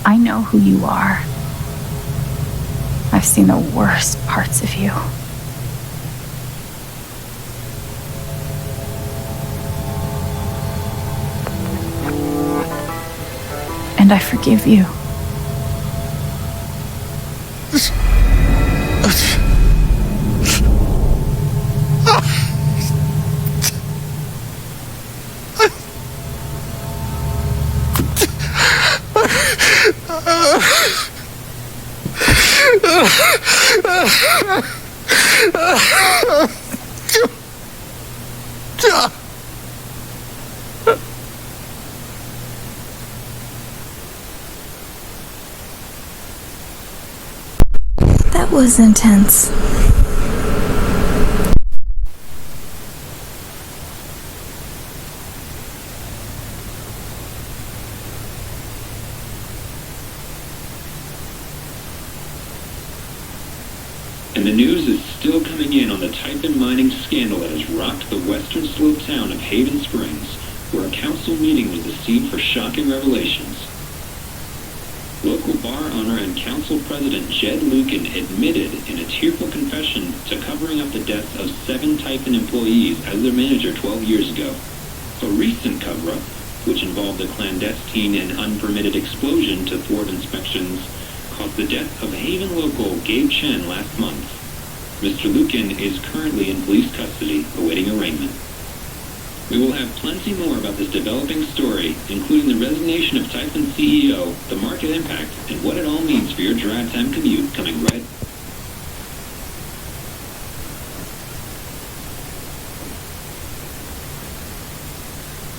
I know who you are. I've seen the worst parts of you. And I forgive you. That was intense. And the news is still coming in on the Titan mining scandal that has rocked the western slope town of Haven Springs, where a council meeting was the scene for shocking revelations. Local bar owner and council president Jed Lucan admitted in a tearful confession to covering up the deaths of 7 Titan employees as their manager 12 years ago. A recent cover-up, which involved a clandestine and unpermitted explosion to thwart inspections, caused the death of Haven local Gabe Chen last month. Mr. Lucan is currently in police custody, awaiting arraignment. We will have plenty more about this developing story, including the resignation of Titan CEO, the market impact, and what it all means for your drive time commute coming right.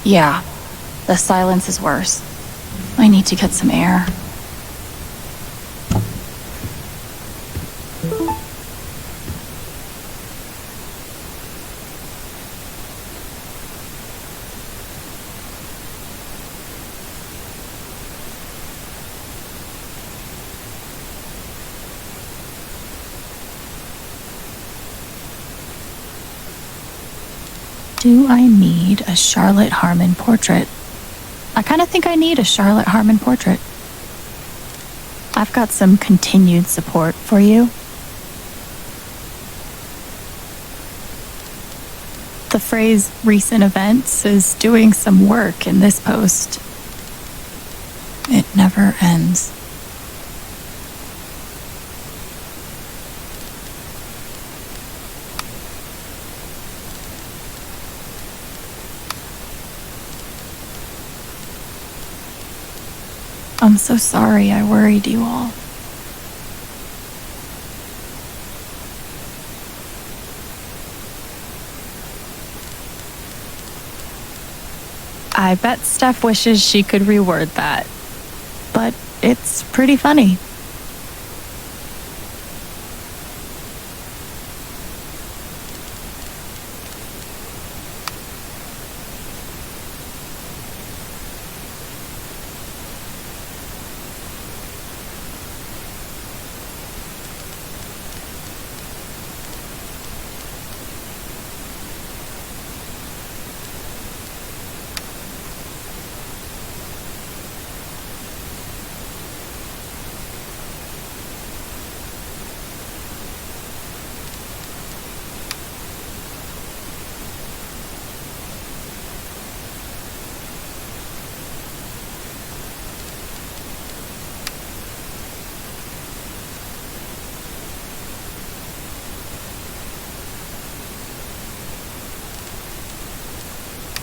Yeah, the silence is worse. I need to get some air. Do I need a Charlotte Harmon portrait? I kind of think I need a Charlotte Harmon portrait. I've got some continued support for you. The phrase recent events is doing some work in this post. It never ends. I'm so sorry I worried you all. I bet Steph wishes she could reword that. But it's pretty funny.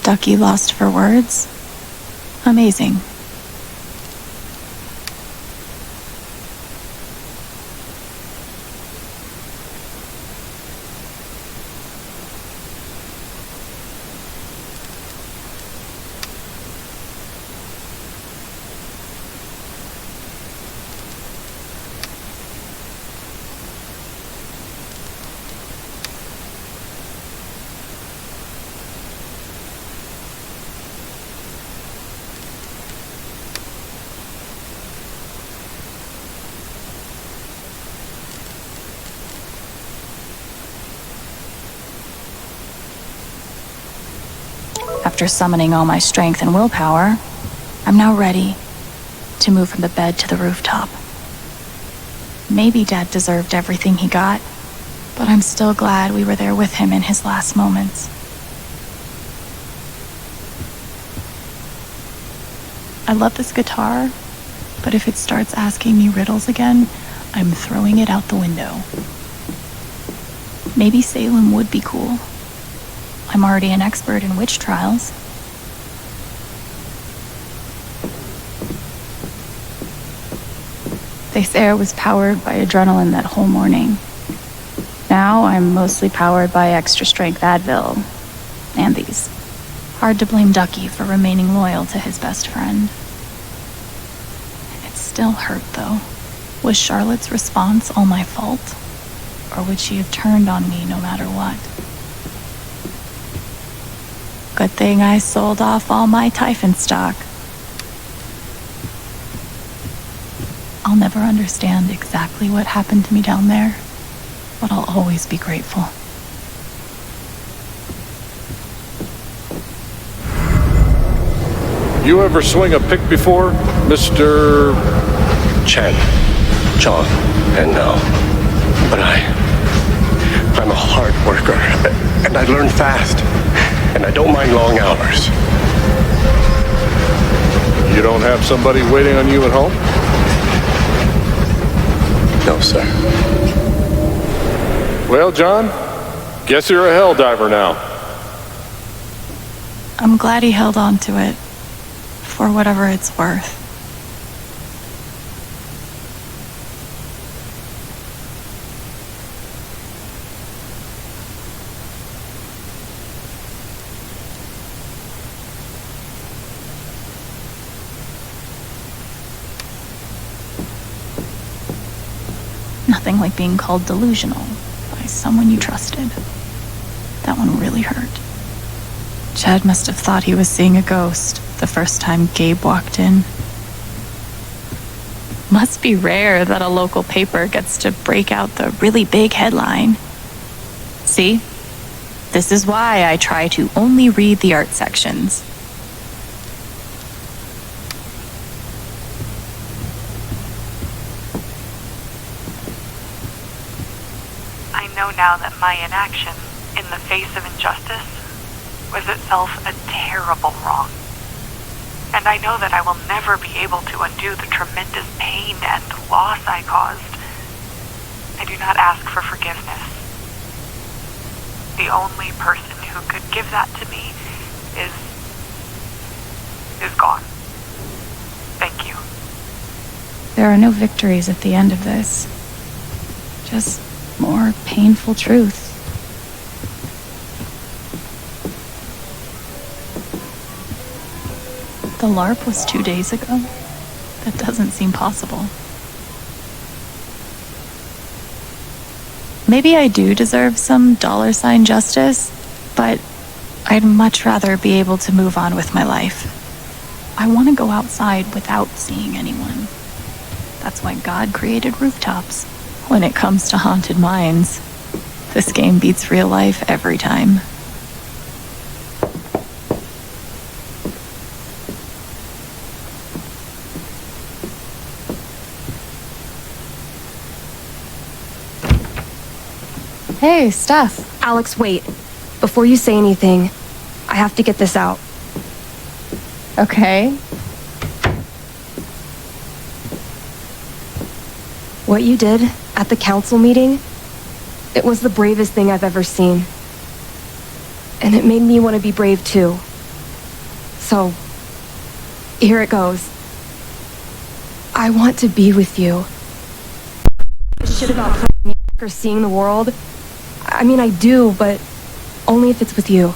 Ducky lost for words? Amazing. after summoning all my strength and willpower, I'm now ready to move from the bed to the rooftop. Maybe Dad deserved everything he got, but I'm still glad we were there with him in his last moments. I love this guitar, but if it starts asking me riddles again, I'm throwing it out the window. Maybe Salem would be cool. I'm already an expert in witch trials. They say I was powered by adrenaline that whole morning. Now I'm mostly powered by extra strength Advil and these. Hard to blame Ducky for remaining loyal to his best friend. It still hurt, though. Was Charlotte's response all my fault? Or would she have turned on me no matter what? Good thing I sold off all my Typhon stock. I'll never understand exactly what happened to me down there, but I'll always be grateful. You ever swing a pick before, Mr. Chen, John, and no. But I'm a hard worker, and I learn fast, and I don't mind long hours. You don't have somebody waiting on you at home? No, sir. Well, John, guess you're a hell diver now. I'm glad he held on to it, for whatever it's worth. Nothing like being called delusional by someone you trusted. That one really hurt. Chad must have thought he was seeing a ghost the first time Gabe walked in. Must be rare that a local paper gets to break out the really big headline. See? This is why I try to only read the art sections. I know now that my inaction in the face of injustice was itself a terrible wrong. And I know that I will never be able to undo the tremendous pain and loss I caused. I do not ask for forgiveness. The only person who could give that to me is gone. Thank you. There are no victories at the end of this. Just more painful truth. The LARP was 2 days ago. That doesn't seem possible. Maybe I do deserve some $ justice, but I'd much rather be able to move on with my life. I want to go outside without seeing anyone. That's why God created rooftops. When it comes to haunted mines, this game beats real life every time. Hey, Steph. Alex, wait. Before you say anything, I have to get this out. Okay. What you did at the council meeting, it was the bravest thing I've ever seen. And it made me want to be brave too. So, here it goes. I want to be with you. Shit about playing or seeing the world. I mean, I do, but only if it's with you.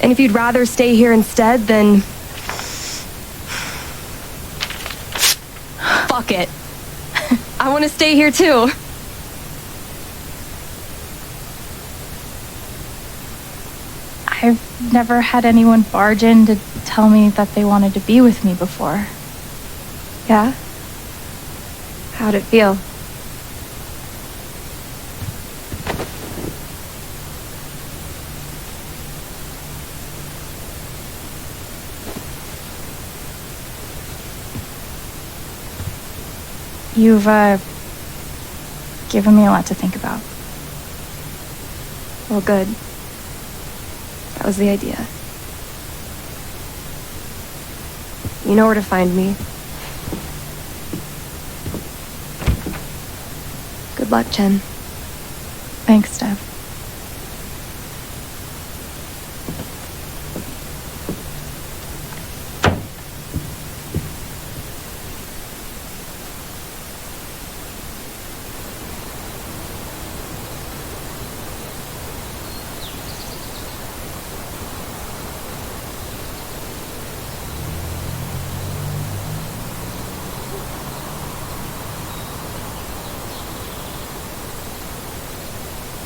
And if you'd rather stay here instead, then... Fuck it. I want to stay here too. I've never had anyone barge in to tell me that they wanted to be with me before. Yeah? How'd it feel? You've, given me a lot to think about. Well, good. That was the idea. You know where to find me. Good luck, Chen. Thanks, Steph.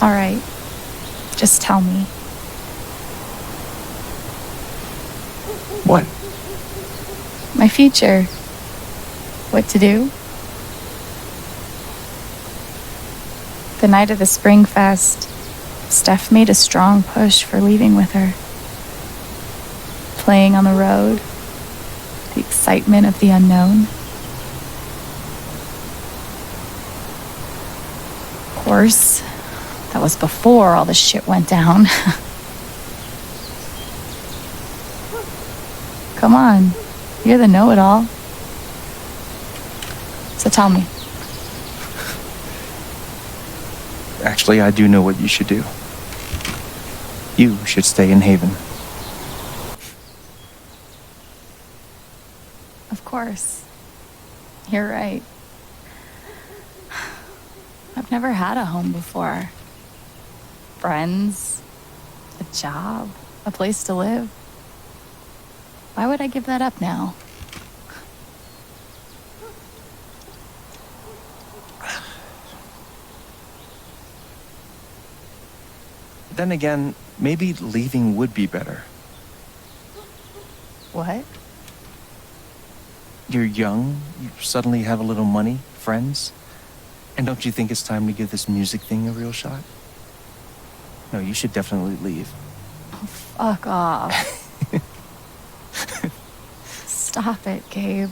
All right. Just tell me. What? My future. What to do? The night of the Spring Fest, Steph made a strong push for leaving with her. Playing on the road, the excitement of the unknown. Of course, that was before all the shit went down. Come on, you're the know-it-all. So tell me. Actually, I do know what you should do. You should stay in Haven. Of course. You're right. I've never had a home before. Friends, a job, a place to live. Why would I give that up now? Then again, maybe leaving would be better. What? You're young, you suddenly have a little money, friends. And don't you think it's time to give this music thing a real shot? No, you should definitely leave. Oh, fuck off. Stop it, Gabe.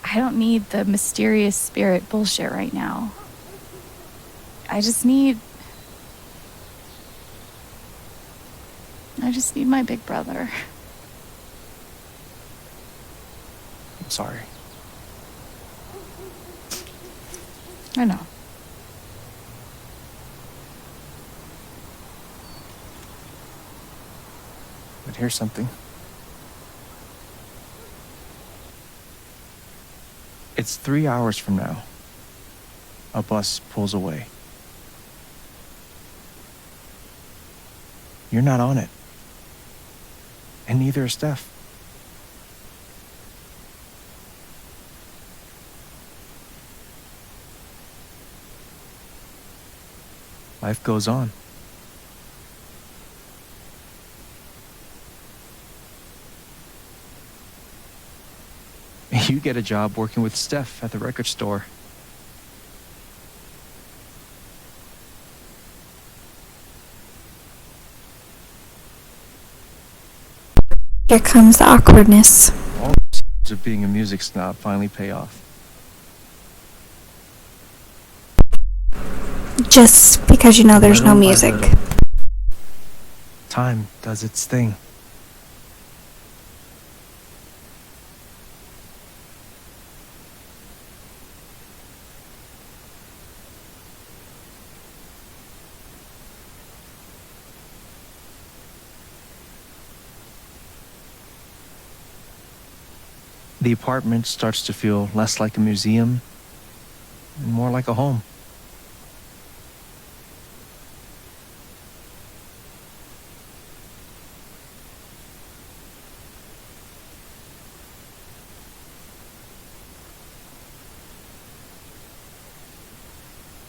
I don't need the mysterious spirit bullshit right now. I just need my big brother. I'm sorry. I know. But here's something. It's 3 hours from now. A bus pulls away. You're not on it. And neither is Steph. Life goes on. You get a job working with Steph at the record store. Here comes the awkwardness. All the years of being a music snob finally pay off. Just because you know there's no music. Time does its thing. The apartment starts to feel less like a museum and more like a home.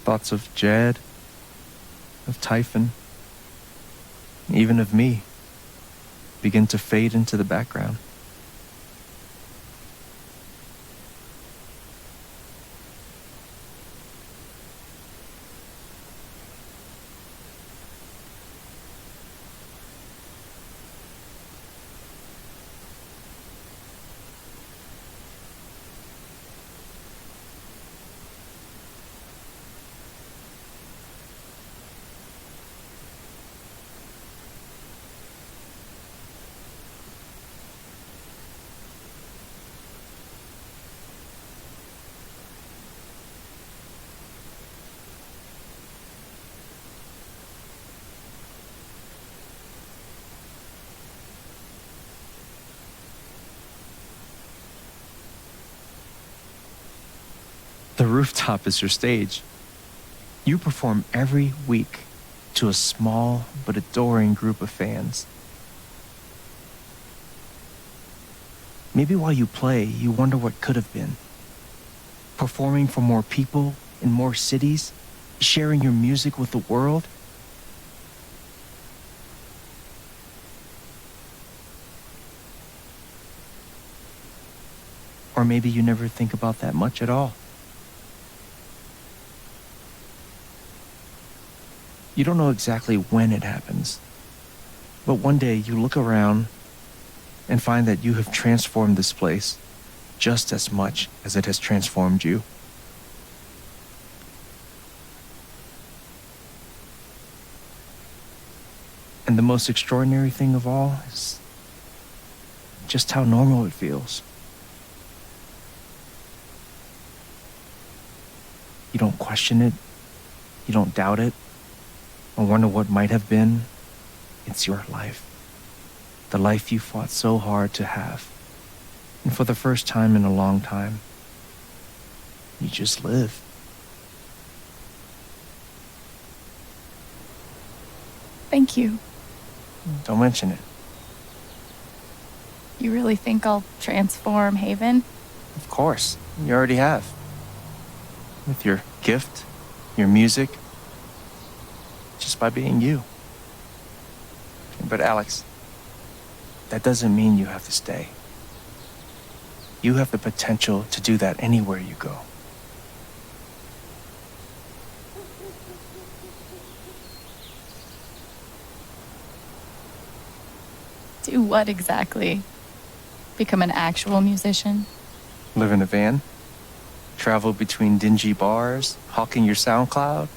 Thoughts of Jed, of Typhon, even of me begin to fade into the background. The rooftop is your stage. You perform every week to a small but adoring group of fans. Maybe while you play, you wonder what could have been. Performing for more people in more cities, sharing your music with the world. Or maybe you never think about that much at all. You don't know exactly when it happens, but one day you look around and find that you have transformed this place just as much as it has transformed you. And the most extraordinary thing of all is just how normal it feels. You don't question it, you don't doubt it, or wonder what might have been. It's your life. The life you fought so hard to have. And for the first time in a long time, you just live. Thank you. Don't mention it. You really think I'll transform Haven? Of course, you already have. With your gift, your music, just by being you. But Alex, that doesn't mean you have to stay. You have the potential to do that anywhere you go. Do what exactly? Become an actual musician? Live in a van? Travel between dingy bars, hawking your SoundCloud,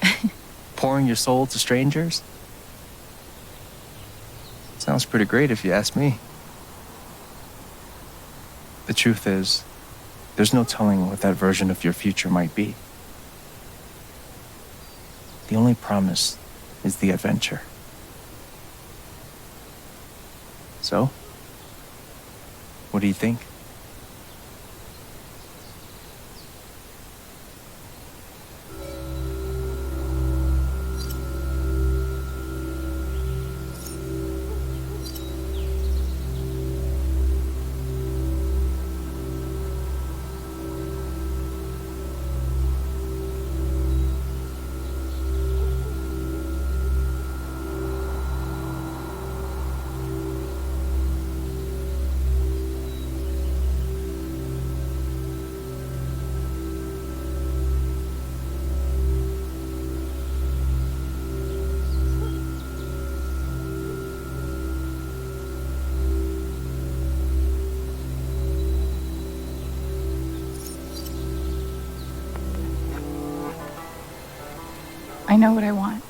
pouring your soul to strangers? Sounds pretty great if you ask me. The truth is, there's no telling what that version of your future might be. The only promise is the adventure. So, what do you think? I know what I want.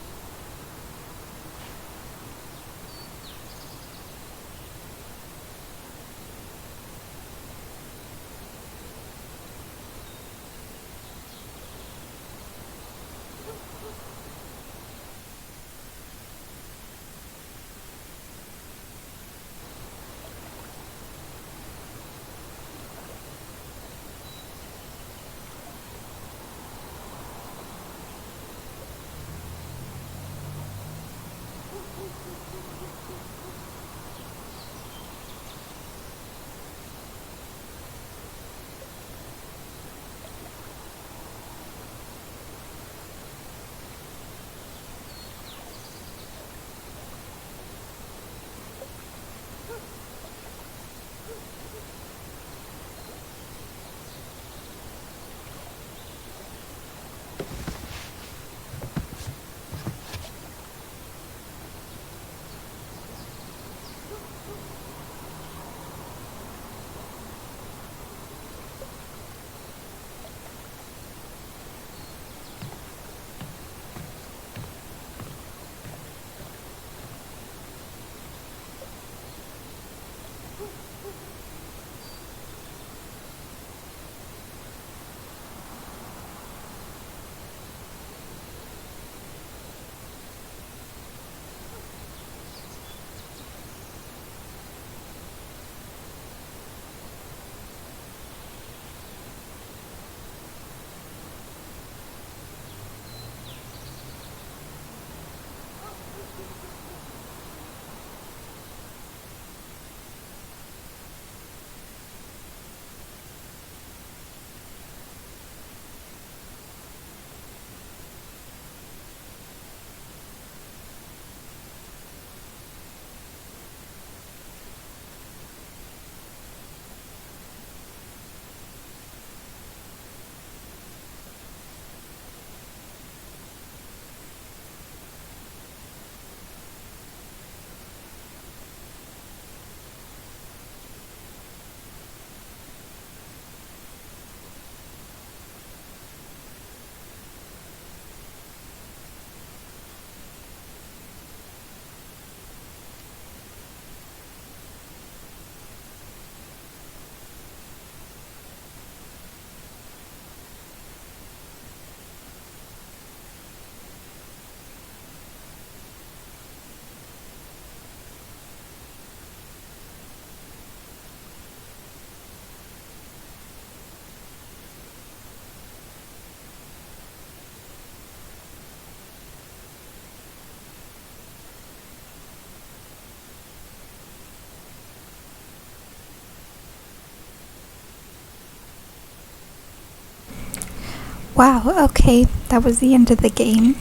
Wow, okay, that was the end of the game.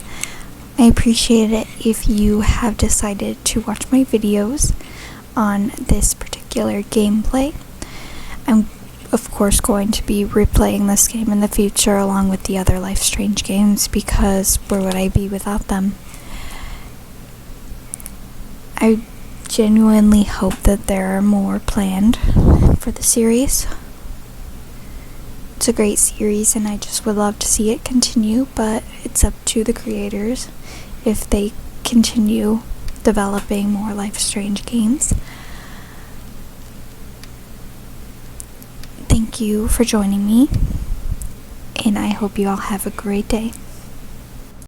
I appreciate it if you have decided to watch my videos on this particular gameplay. I'm of course going to be replaying this game in the future along with the other Life Strange games, because where would I be without them? I genuinely hope that there are more planned for the series. It's a great series and I just would love to see it continue, but it's up to the creators if they continue developing more Life Strange games. Thank you for joining me, and I hope you all have a great day.